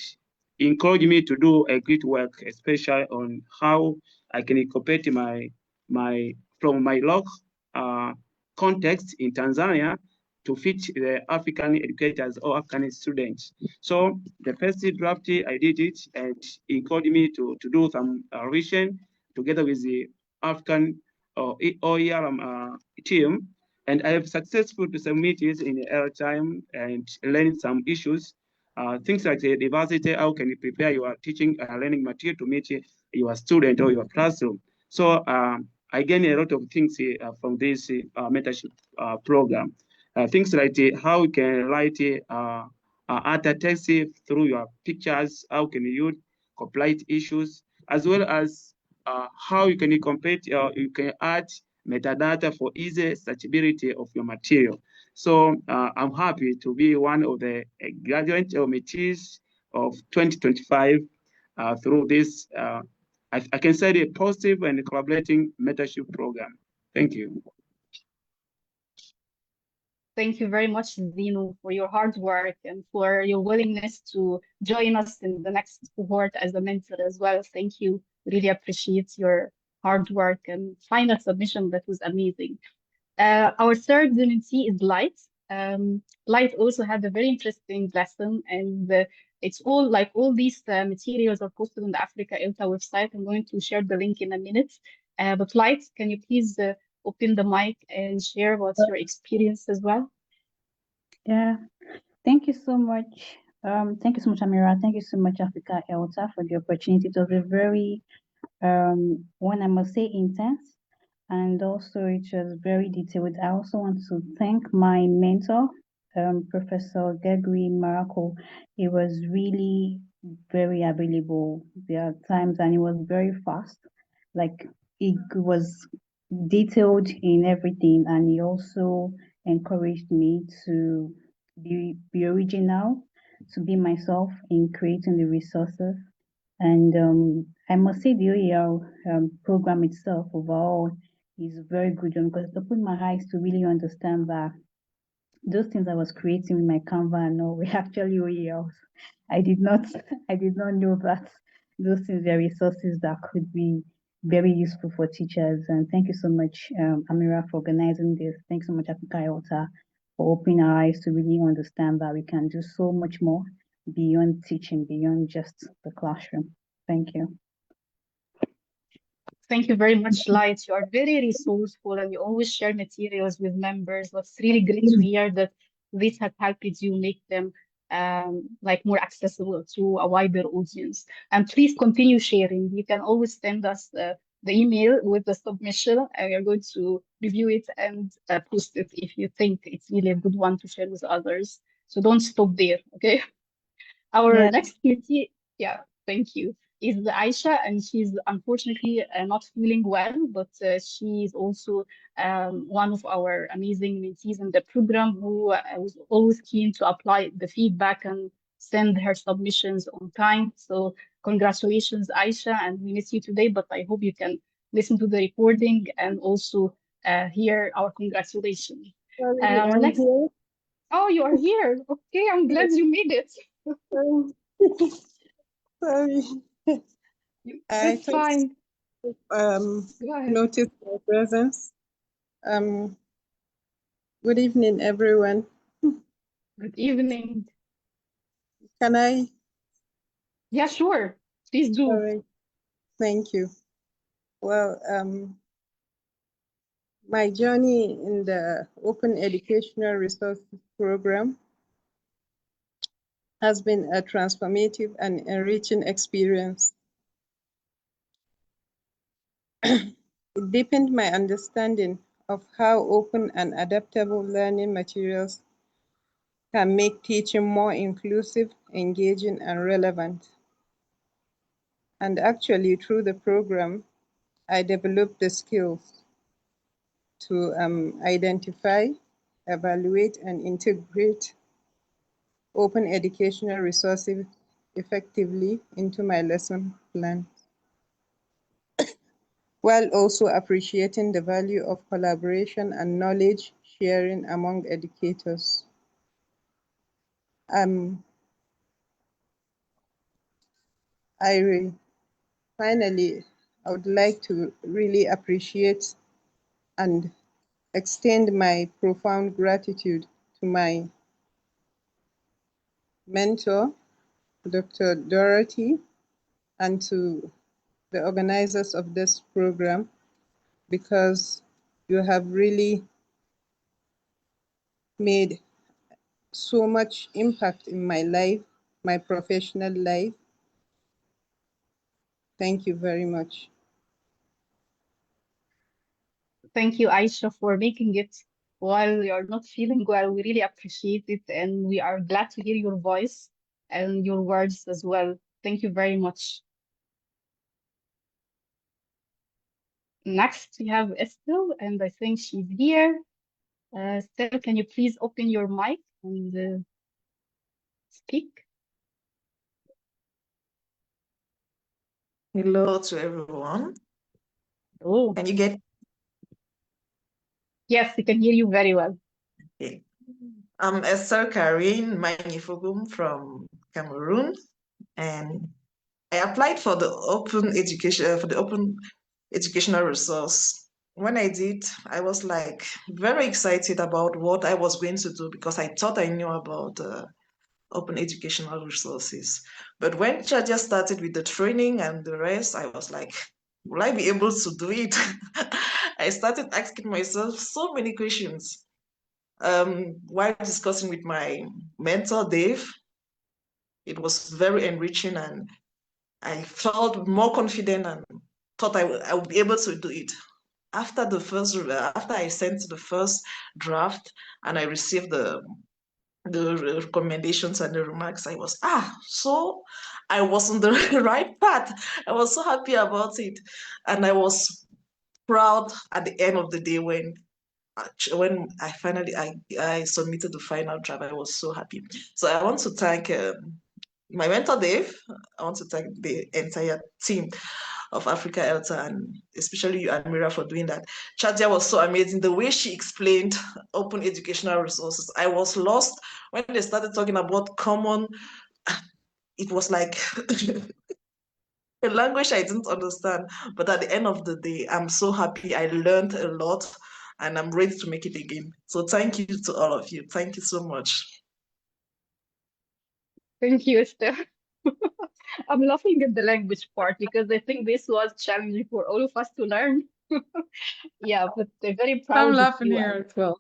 encouraged me to do a great work, especially on how I can incorporate from my local context in Tanzania to fit the African educators or African students. So the first draft, I did it, and encouraged me to do some revision together with the African OER team. And I have successfully submit it in air time and learn some issues. Things like the diversity, how can you prepare your teaching learning material to meet your student or your classroom. So I gain a lot of things from this mentorship program. Things like how you can write art text through your pictures, how can you complete issues, as well as how you can compete, you can add metadata for easy searchability of your material. So I'm happy to be one of the graduate mentees of 2025 through this, I can say a positive and collaborating mentorship program. Thank you. Thank you very much, Zeno, for your hard work and for your willingness to join us in the next cohort as a mentor as well. Thank you. Really appreciate your hard work and final submission. That was amazing. Our third mentee is Light. Light also had a very interesting lesson, and it's all these materials are posted on the Africa ELTA website. I'm going to share the link in a minute. But Light, can you please open the mic and share what's your experience as well? Yeah, thank you so much. Thank you so much, Amira. Thank you so much, Africa ELTA, for the opportunity. It was a very, one I must say, intense, and also it was very detailed. I also want to thank my mentor, Professor Gregory Marako. He was really very available. There are times, and he was very fast. Like, it was detailed in everything, and he also encouraged me to be original, to be myself in creating the resources. And I must say the OER program itself overall is very good because it opened my eyes to really understand that those things I was creating in my Canva and all were actually OERs. I did not know that those things are resources that could be very useful for teachers. And thank you so much, Amira, for organizing this. Thanks so much, Africa ELTA, for opening our eyes to really understand that we can do so much more beyond teaching, beyond just the classroom. Thank you. Thank you very much, Light. You are very resourceful and you always share materials with members. That's really great to hear that this has helped you make them like more accessible to a wider audience. And please continue sharing. You can always send us the email with the submission, and we are going to review it and post it if you think it's really a good one to share with others. So don't stop there, okay? Our Yeah. next beauty, yeah, thank you, is Aisha, and she's unfortunately not feeling well, but she is also one of our amazing mentees in the program who was always keen to apply the feedback and send her submissions on time. So congratulations, Aisha, and we miss you today, but I hope you can listen to the recording and also hear our congratulations. Sorry, Our I'm next, here. oh, you are here. Okay, I'm glad you made it. Sorry. I It's fine. Go ahead. noticed my presence. Good evening, everyone. Good evening. Can I? Yeah, sure. Please do. All right. Thank you. Well, my journey in the Open Educational Resources Program has been a transformative and enriching experience. It deepened my understanding of how open and adaptable learning materials can make teaching more inclusive, engaging, and relevant. And actually, through the program, I developed the skills to identify, evaluate, and integrate open educational resources effectively into my lesson plan, while also appreciating the value of collaboration and knowledge sharing among educators. Finally, I would like to really appreciate and extend my profound gratitude to my mentor, Dr. Dorothy, and to the organizers of this program, because you have really made so much impact in my life, my professional life. Thank you very much. Thank you, Aisha, for making it while you're not feeling well. We really appreciate it, and we are glad to hear your voice and your words as well. Thank you very much. Next, we have Estelle, and I think she's here. Estelle, can you please open your mic and speak? Hello to everyone. Oh, Can you get? yes, we can hear you very well. Okay. I'm Esther Karine Magnifogum from Cameroon, and I applied for the open educational resource. When I did, I was like very excited about what I was going to do because I thought I knew about open educational resources. But when Chadia started with the training and the rest, I was like, will I be able to do it? I started asking myself so many questions. While discussing with my mentor, Dave, it was very enriching and I felt more confident and thought I would be able to do it. After I sent the first draft and I received the recommendations and the remarks, I was so I was on the right path. I was so happy about it, and I was proud at the end of the day when I finally I submitted the final draft. I was so happy. So I want to thank my mentor Dave. I want to thank the entire team of Africa ELTA, and especially you, Amira, for doing that. Chadia was so amazing. The way she explained open educational resources, I was lost when they started talking about common. It was like a language I didn't understand. But at the end of the day, I'm so happy. I learned a lot, and I'm ready to make it again. So thank you to all of you. Thank you so much. Thank you, Esther. I'm laughing at the language part because I think this was challenging for all of us to learn. Yeah, but they're very I'm proud of laughing you. here as well.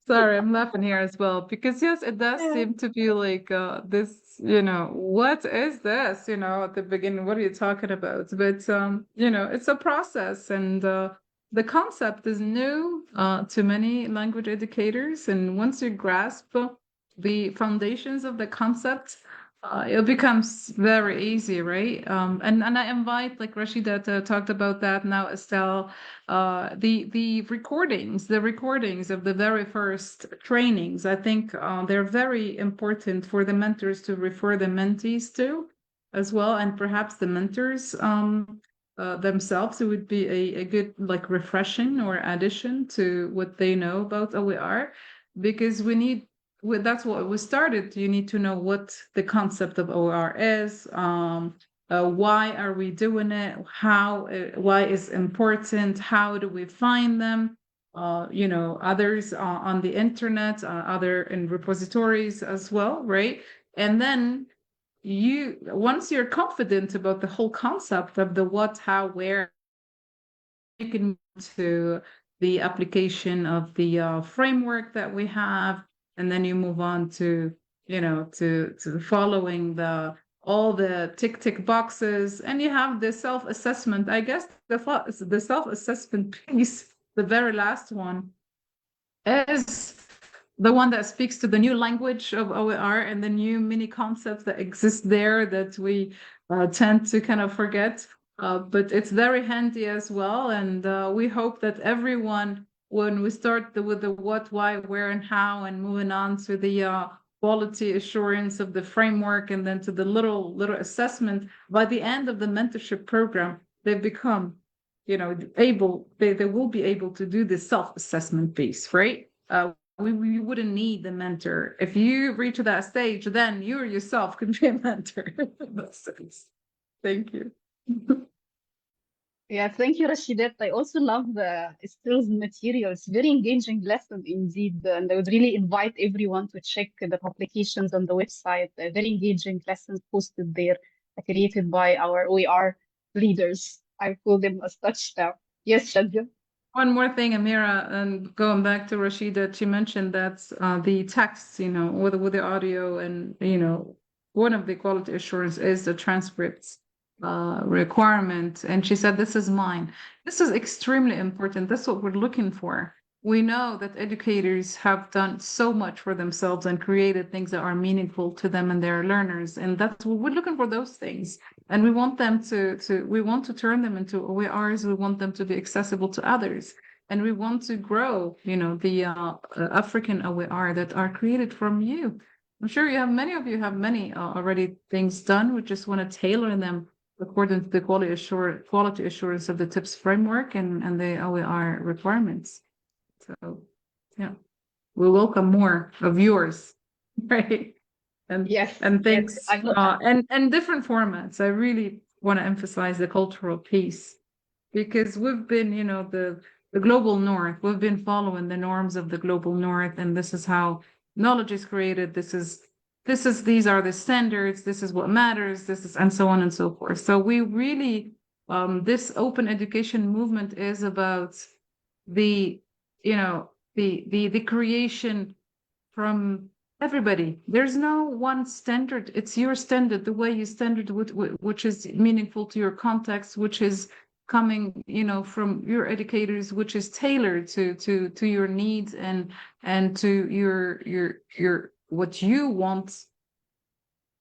Sorry, I'm laughing here as well because yes, it does Yeah. seem to be like this, what is this? At the beginning, what are you talking about? But it's a process and the concept is new to many language educators, and once you grasp the foundations of the concept, it becomes very easy, right? And I invite like Rashida talked about that now, Estelle, the recordings of the very first trainings. I think they're very important for the mentors to refer the mentees to as well, and perhaps the mentors themselves. It would be a good like refreshing or addition to what they know about OER, because that's what we started. You need to know what the concept of OER is. Why are we doing it? Why is important? How do we find them? Others on the internet, other in repositories as well, right? And then once you're confident about the whole concept of the what, how, where, you can move to the application of the framework that we have, and then you move on to to following all the tick boxes, and you have the self-assessment. I guess the self-assessment piece, the very last one, is the one that speaks to the new language of OER and the new mini concepts that exist there that we tend to kind of forget. But it's very handy as well. And we hope that everyone, when we start with the what, why, where, and how, and moving on to the quality assurance of the framework, and then to the little assessment, by the end of the mentorship program, they become they will be able to do the self-assessment piece, right? We wouldn't need the mentor. If you reach that stage, then you yourself can be a mentor. In that sense. Thank you. Yeah, thank you, Rashidat. I also love the skills materials. Very engaging lesson indeed. And I would really invite everyone to check the publications on the website. Very engaging lessons posted there, created by our OER leaders. I call them as such now. Yes, Shadia. One more thing, Amira, and going back to Rashida, she mentioned that the text, with the audio, and one of the quality assurance is the transcripts requirement. And she said, "This is mine." This is extremely important. That's what we're looking for. We know that educators have done so much for themselves and created things that are meaningful to them and their learners, and that's what we're looking for, those things. And we want them we want to turn them into OERs. We want them to be accessible to others. And we want to grow, the African OER that are created from you. I'm sure many of you have many already things done. We just want to tailor them according to the quality assurance of the TIPS framework and the OER requirements. So, yeah, we welcome more of yours, right? And Yes, and yes, things I know. and different formats. I really want to emphasize the cultural piece, because we've been, the global north. We've been following the norms of the global north, and this is how knowledge is created. These are the standards. This is what matters. And so on and so forth. So we really, this open education movement is about the the creation from everybody. There's no one standard. It's your standard, the way you standard, which is meaningful to your context, which is coming, from your educators, which is tailored to your needs and to your what you want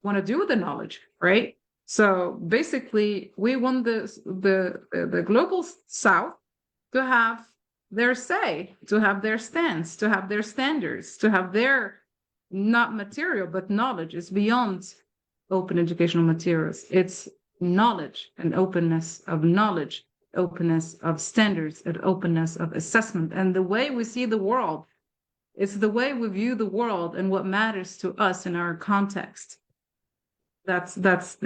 to do with the knowledge, right? So basically, we want the global South to have their say, to have their stance, to have their standards, to have their not material, but knowledge is beyond open educational materials. It's knowledge and openness of knowledge, openness of standards, and openness of assessment. And the way we see the world, it's the way we view the world and what matters to us in our context. It starts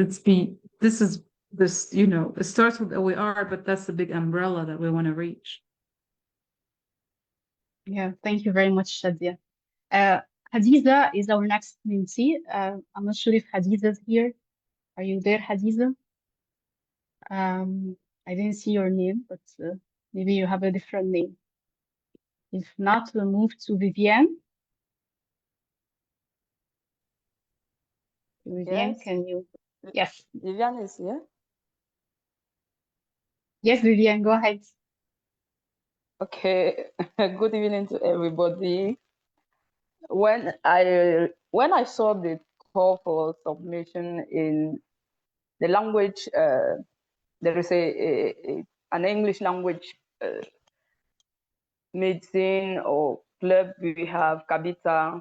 with OER, but that's the big umbrella that we want to reach. Yeah, thank you very much, Shadia. Hadiza is our next mentee. I'm not sure if Hadiza is here. Are you there, Hadiza? I didn't see your name, but maybe you have a different name. If not, we'll move to Vivienne. Vivienne, Yes, can you? Yes. Vivian is here. Yes, Vivienne, go ahead. Okay, good evening to everybody. When I saw the call for submission in the language, there is an English language meeting or club. We have Kabita,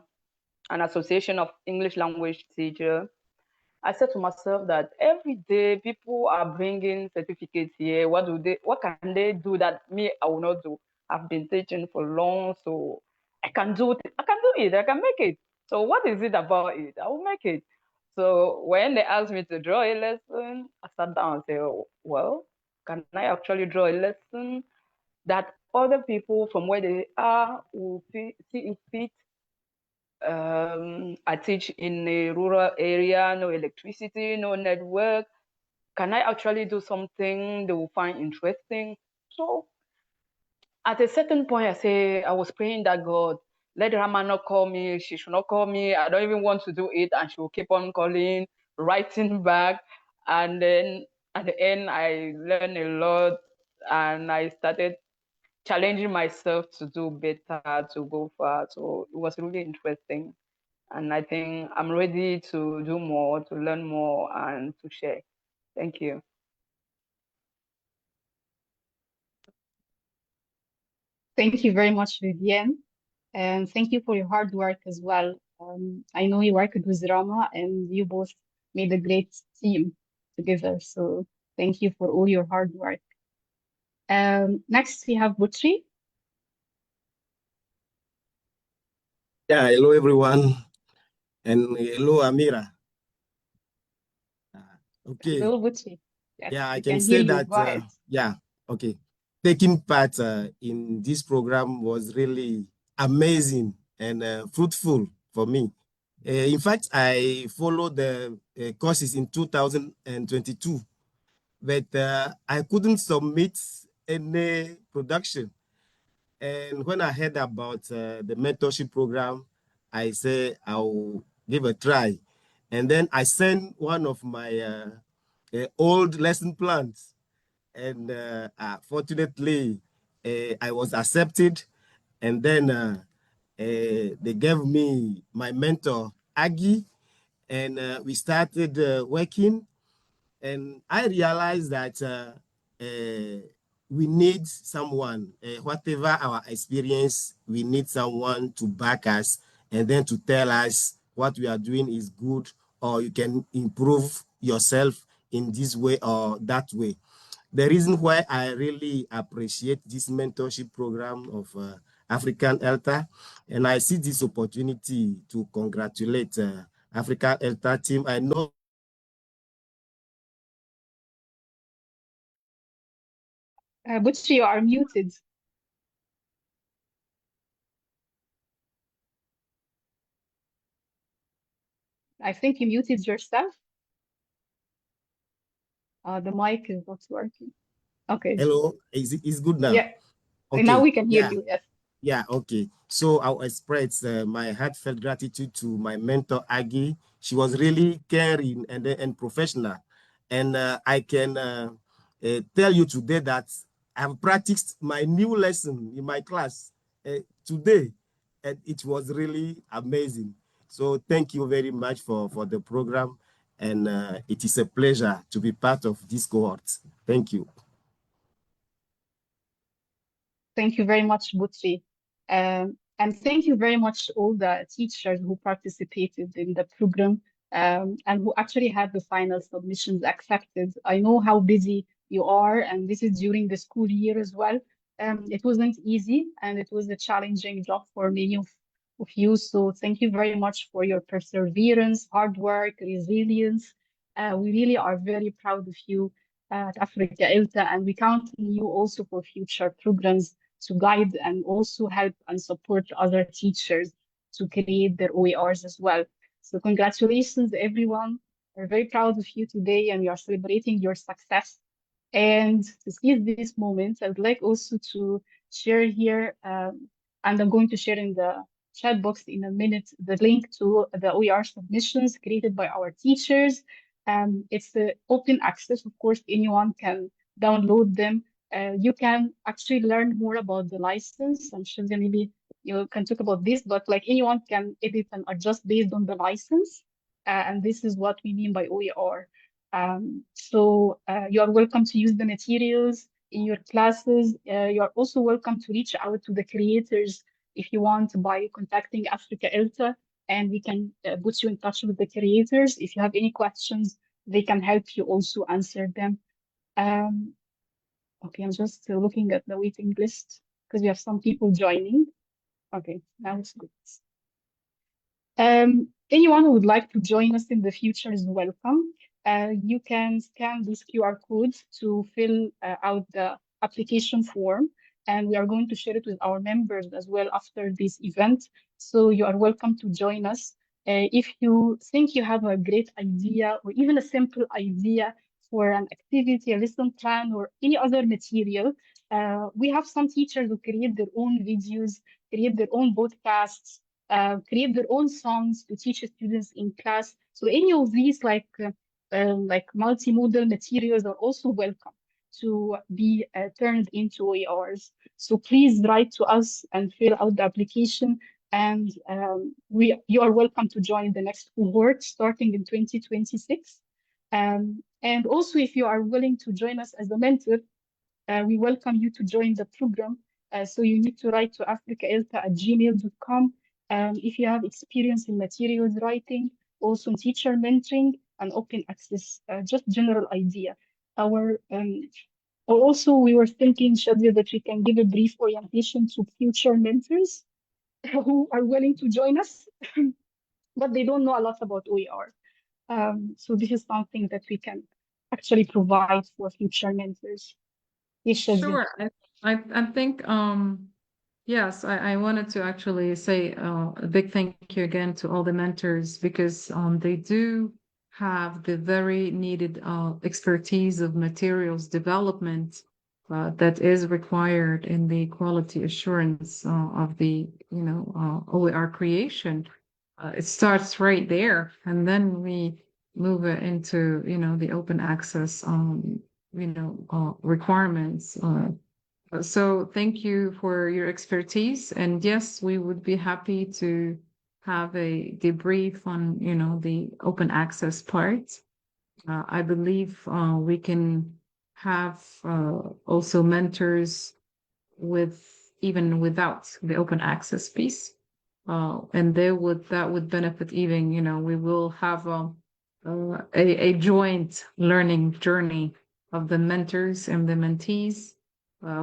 an association of English language teacher. I said to myself that every day people are bringing certificates here. What can they do that me, I will not do? I've been teaching for long, so I can do it. I can make it. So what is it about it? I will make it. So when they asked me to draw a lesson, I sat down and said, oh, well, can I actually draw a lesson that other people from where they are will see it fit? I teach in a rural area, no electricity, no network. Can I actually do something they will find interesting? So at a certain point, I was praying that God, let Rama not call me. She should not call me. I don't even want to do it. And she will keep on calling, writing back. And then at the end, I learned a lot and I started challenging myself to do better, to go far. So it was really interesting. And I think I'm ready to do more, to learn more, and to share. Thank you. Thank you very much, Vivienne. And thank you for your hard work as well. I know you worked with Rama and you both made a great team together. So thank you for all your hard work. Next, we have Butchi. Yeah, hello everyone, and hello Amira. Okay, Hello, Butchi. Yes, yeah, I we can can hear say you. that, Go ahead. yeah, okay. Taking part in this program was really amazing and fruitful for me. In fact, I followed the courses in 2022, but I couldn't submit any production. And when I heard about the mentorship program, I said I'll give a try. And then I sent one of my old lesson plans. And fortunately, I was accepted. And then they gave me my mentor, Aggie, and we started working. And I realized that we need someone, whatever our experience, we need someone to back us and then to tell us what we are doing is good or you can improve yourself in this way or that way. The reason why I really appreciate this mentorship program of African ELTA, and I see this opportunity to congratulate African ELTA team. I know Butchi, you are muted. I think you muted yourself. The mic is not working. Okay. hello, is good now. Yeah. Now Okay, we can hear yeah, you. Yes. yeah, okay. So I'll express my heartfelt gratitude to my mentor, Aggie. She was really caring and professional. And I can tell you today that I've practiced my new lesson in my class today, and it was really amazing. So thank you very much for the program. And it is a pleasure to be part of this cohort. Thank you. Thank you very much, Butri. And thank you very much all the teachers who participated in the program and who actually had the final submissions accepted. I know how busy you are, and this is during the school year as well. It wasn't easy, and it was a challenging job for many of you. So thank you very much for your perseverance, hard work, resilience. We really are very proud of you at Africa ELTA, and we count on you also for future programs to guide and also help and support other teachers to create their OERs as well. So congratulations, everyone. We're very proud of you today, and we are celebrating your success. And to seize this moment, I would like also to share here, and I'm going to share in the chat box in a minute, the link to the OER submissions created by our teachers. It's open access. Of course, anyone can download them. You can actually learn more about the license. I'm sure that maybe you can talk about this, but like anyone can edit and adjust based on the license. And this is what we mean by OER. So you are welcome to use the materials in your classes. You are also welcome to reach out to the creators if you want by contacting Africa ELTA, and we can put you in touch with the creators. If you have any questions, they can help you also answer them. Okay, I'm just looking at the waiting list because we have some people joining. Okay, now it's good. Anyone who would like to join us in the future is welcome. You can scan this QR code to fill out the application form, and we are going to share it with our members as well after this event. So you are welcome to join us. If you think you have a great idea or even a simple idea for an activity, a lesson plan, or any other material, we have some teachers who create their own videos, create their own podcasts, create their own songs to teach students in class. So any of these like multimodal materials are also welcome to be turned into OERs. So please write to us and fill out the application. And you are welcome to join the next cohort starting in 2026. And also, if you are willing to join us as a mentor, we welcome you to join the program. So you need to write to africaelta@gmail.com. If you have experience in materials writing, also in teacher mentoring and open access, just general idea. Also, we were thinking, Shadia, that we can give a brief orientation to future mentors who are willing to join us, but they don't know a lot about OER. So this is something that we can actually provide for future mentors. Yes, Shadia. Sure. I think yes, I wanted to actually say a big thank you again to all the mentors because they do have the very needed expertise of materials development that is required in the quality assurance of the OER creation. It starts right there, and then we move it into the open access requirements. So thank you for your expertise. And yes, we would be happy to have a debrief on, the open access part. I believe we can have also mentors even without the open access piece. And that would benefit even, we will have a joint learning journey of the mentors and the mentees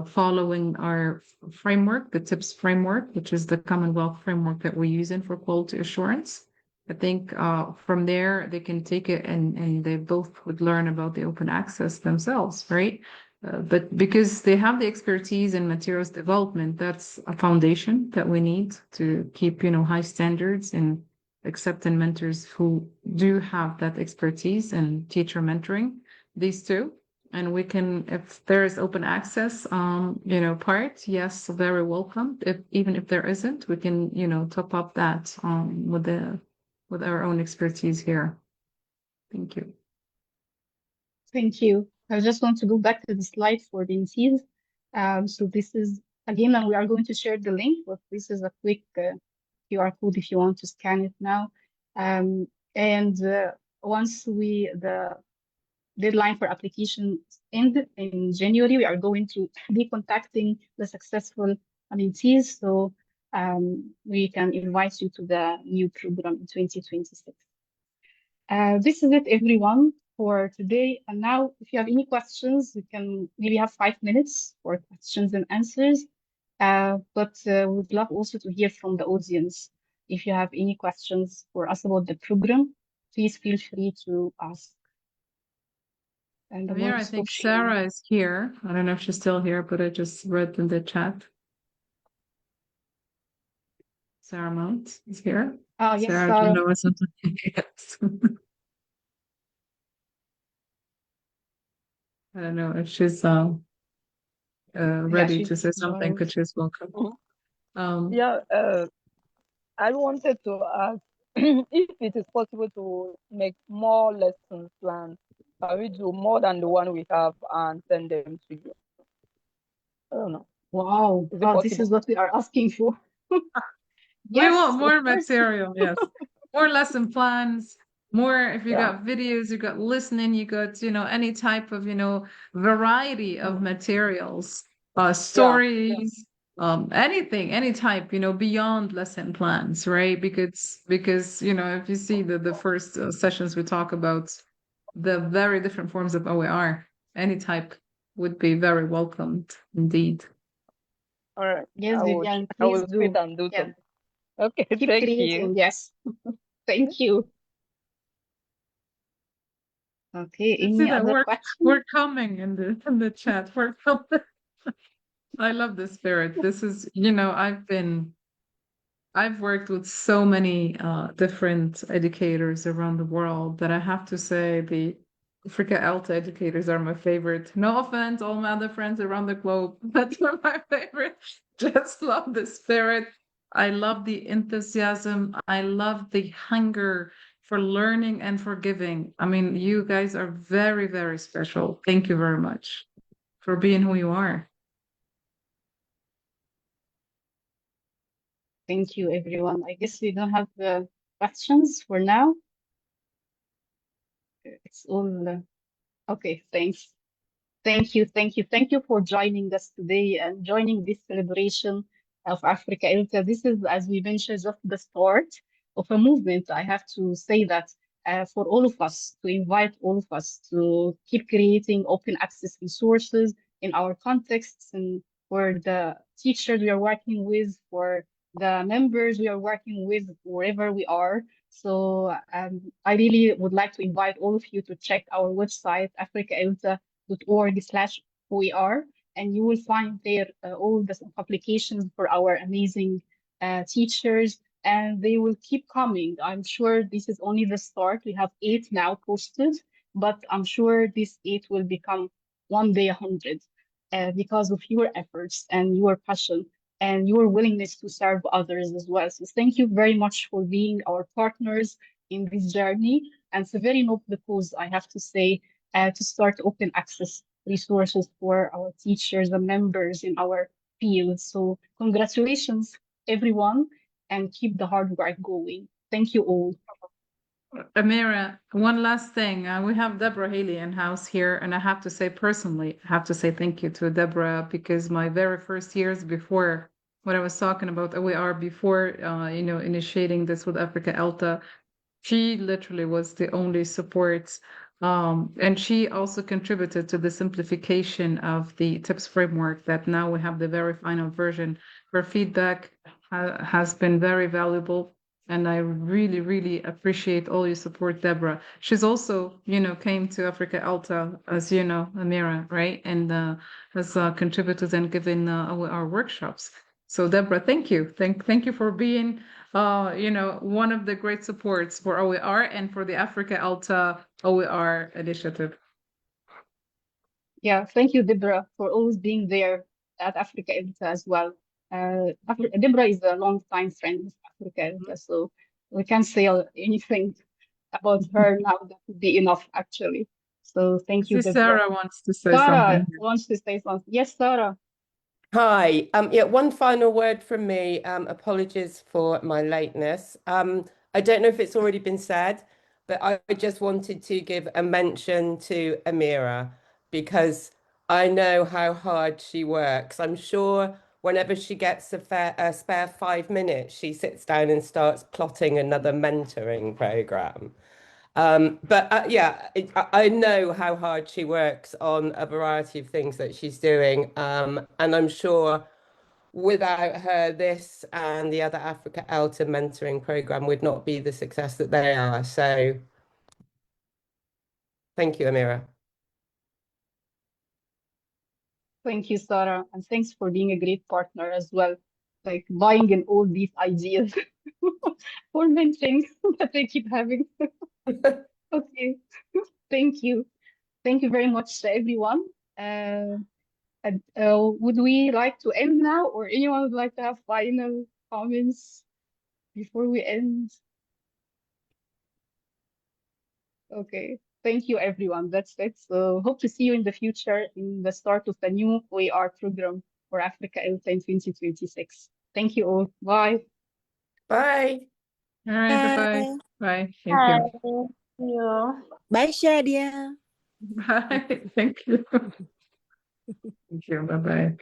following our framework, the TIPS framework, which is the Commonwealth framework that we're using for quality assurance. I think from there, they can take it and they both would learn about the open access themselves, right? But because they have the expertise in materials development, that's a foundation that we need to keep, high standards and accepting mentors who do have that expertise and teacher mentoring, these two. And we can, if there is open access, part, yes, very welcome. Even if there isn't, we can, top up that with our own expertise here. Thank you. Thank you. I just want to go back to the slide for the mentees. So this is, again, and we are going to share the link, but this is a quick QR code if you want to scan it now. And once the deadline for applications end in January, we are going to be contacting the successful mentees, so we can invite you to the new program in 2026. This is it, everyone, for today. And now, if you have any questions, we can maybe have 5 minutes for questions and answers. But we'd love also to hear from the audience. If you have any questions for us about the program, please feel free to ask. And I'm going I to think stop sharing. Sarah is here. I don't know if she's still here, but I just read in the chat. Sarah Mount is here. Oh, yes, Sarah, do you Sarah. know something? Yes. I don't know if she's Yeah, ready to she's say something, joined. but she's welcome. Yeah, I wanted to ask if it is possible to make more lesson plans. Can we do more than the one we have and send them to you? I don't know. Wow, Is it wow, this is possible? what we are asking for. We want Yes, of more course. material, yes. More lesson plans, more if you Yeah. got videos, you got listening, you got, any type of, variety of materials, stories, anything, any type, beyond lesson plans, right? Because, if you see the first sessions we talk about the very different forms of OER, any type would be very welcomed indeed. All right. Yes, Vivian, I please will sit do. and do Yeah, something. Okay, keep thank you. creating. Yes. Thank you. Okay, You see any that other we're question? coming in the chat. We're coming. I love the spirit. This is, I've worked with so many different educators around the world that I have to say the Africa ELTA educators are my favorite. No offense, all my other friends around the globe, but they're my favorite. Just love the spirit. I love the enthusiasm. I love the hunger for learning and for giving. I mean, you guys are very, very special. Thank you very much for being who you are. Thank you, everyone. I guess we don't have questions for now. It's all okay. Thanks. Thank you, thank you, thank you for joining us today and joining this celebration of Africa ELTA. This is, as we mentioned, just the start of a movement. I have to say that for all of us, to invite all of us to keep creating open access resources in our contexts and for the teachers we are working with, for the members we are working with, wherever we are. So I really would like to invite all of you to check our website, africaelta.org/OER, and you will find there all the applications for our amazing teachers, and they will keep coming. I'm sure this is only the start. We have 8 now posted, but I'm sure this 8 will become one day 100 because of your efforts and your passion and your willingness to serve others as well. So thank you very much for being our partners in this journey. And it's a very noble cause, I have to say, to start open access resources for our teachers and members in our field. So congratulations, everyone, and keep the hard work going. Thank you all. Amira, one last thing. We have Deborah Haley in house here, and I have to say personally, I have to say thank you to Deborah because my very first years before what I was talking about OER before, initiating this with Africa ELTA, she literally was the only support. And she also contributed to the simplification of the tips framework that now we have the very final version. Her feedback has been very valuable. And I really, really appreciate all your support, Deborah. She's also, came to Africa ELTA, as you know, Amira, right? And has contributed and given our workshops. So Deborah, thank you. Thank you for being one of the great supports for OER and for the Africa ELTA OER initiative. Yeah, thank you, Deborah, for always being there at Africa ELTA as well. Deborah is a long-time friend of Africa ELTA, so we can't say anything about her now. That would be enough, actually. So thank you, Deborah. Sarah wants to say Sarah something. wants to say something. Yes, Sarah. Hi. Yeah, one final word from me. Apologies for my lateness. I don't know if it's already been said, but I just wanted to give a mention to Amira because I know how hard she works. I'm sure whenever she gets a spare 5 minutes, she sits down and starts plotting another mentoring program. I know how hard she works on a variety of things that she's doing. And I'm sure without her, this and the other Africa ELTA mentoring program would not be the success that they are. So thank you, Amira. Thank you, Sarah. And thanks for being a great partner as well. like buying in all these ideas for mentoring that I keep having. Okay, thank you. Thank you very much to everyone. Would we like to end now, or anyone would like to have final comments before we end? Okay, thank you, everyone. That's it. So hope to see you in the future in the start of the new OER program for Africa ELTA in 2026. Thank you all. Bye. Bye. All right, bye-bye. Bye. Thank Hi. you. You. Bye, Shadia. Bye. Thank you. Thank you. Bye-bye.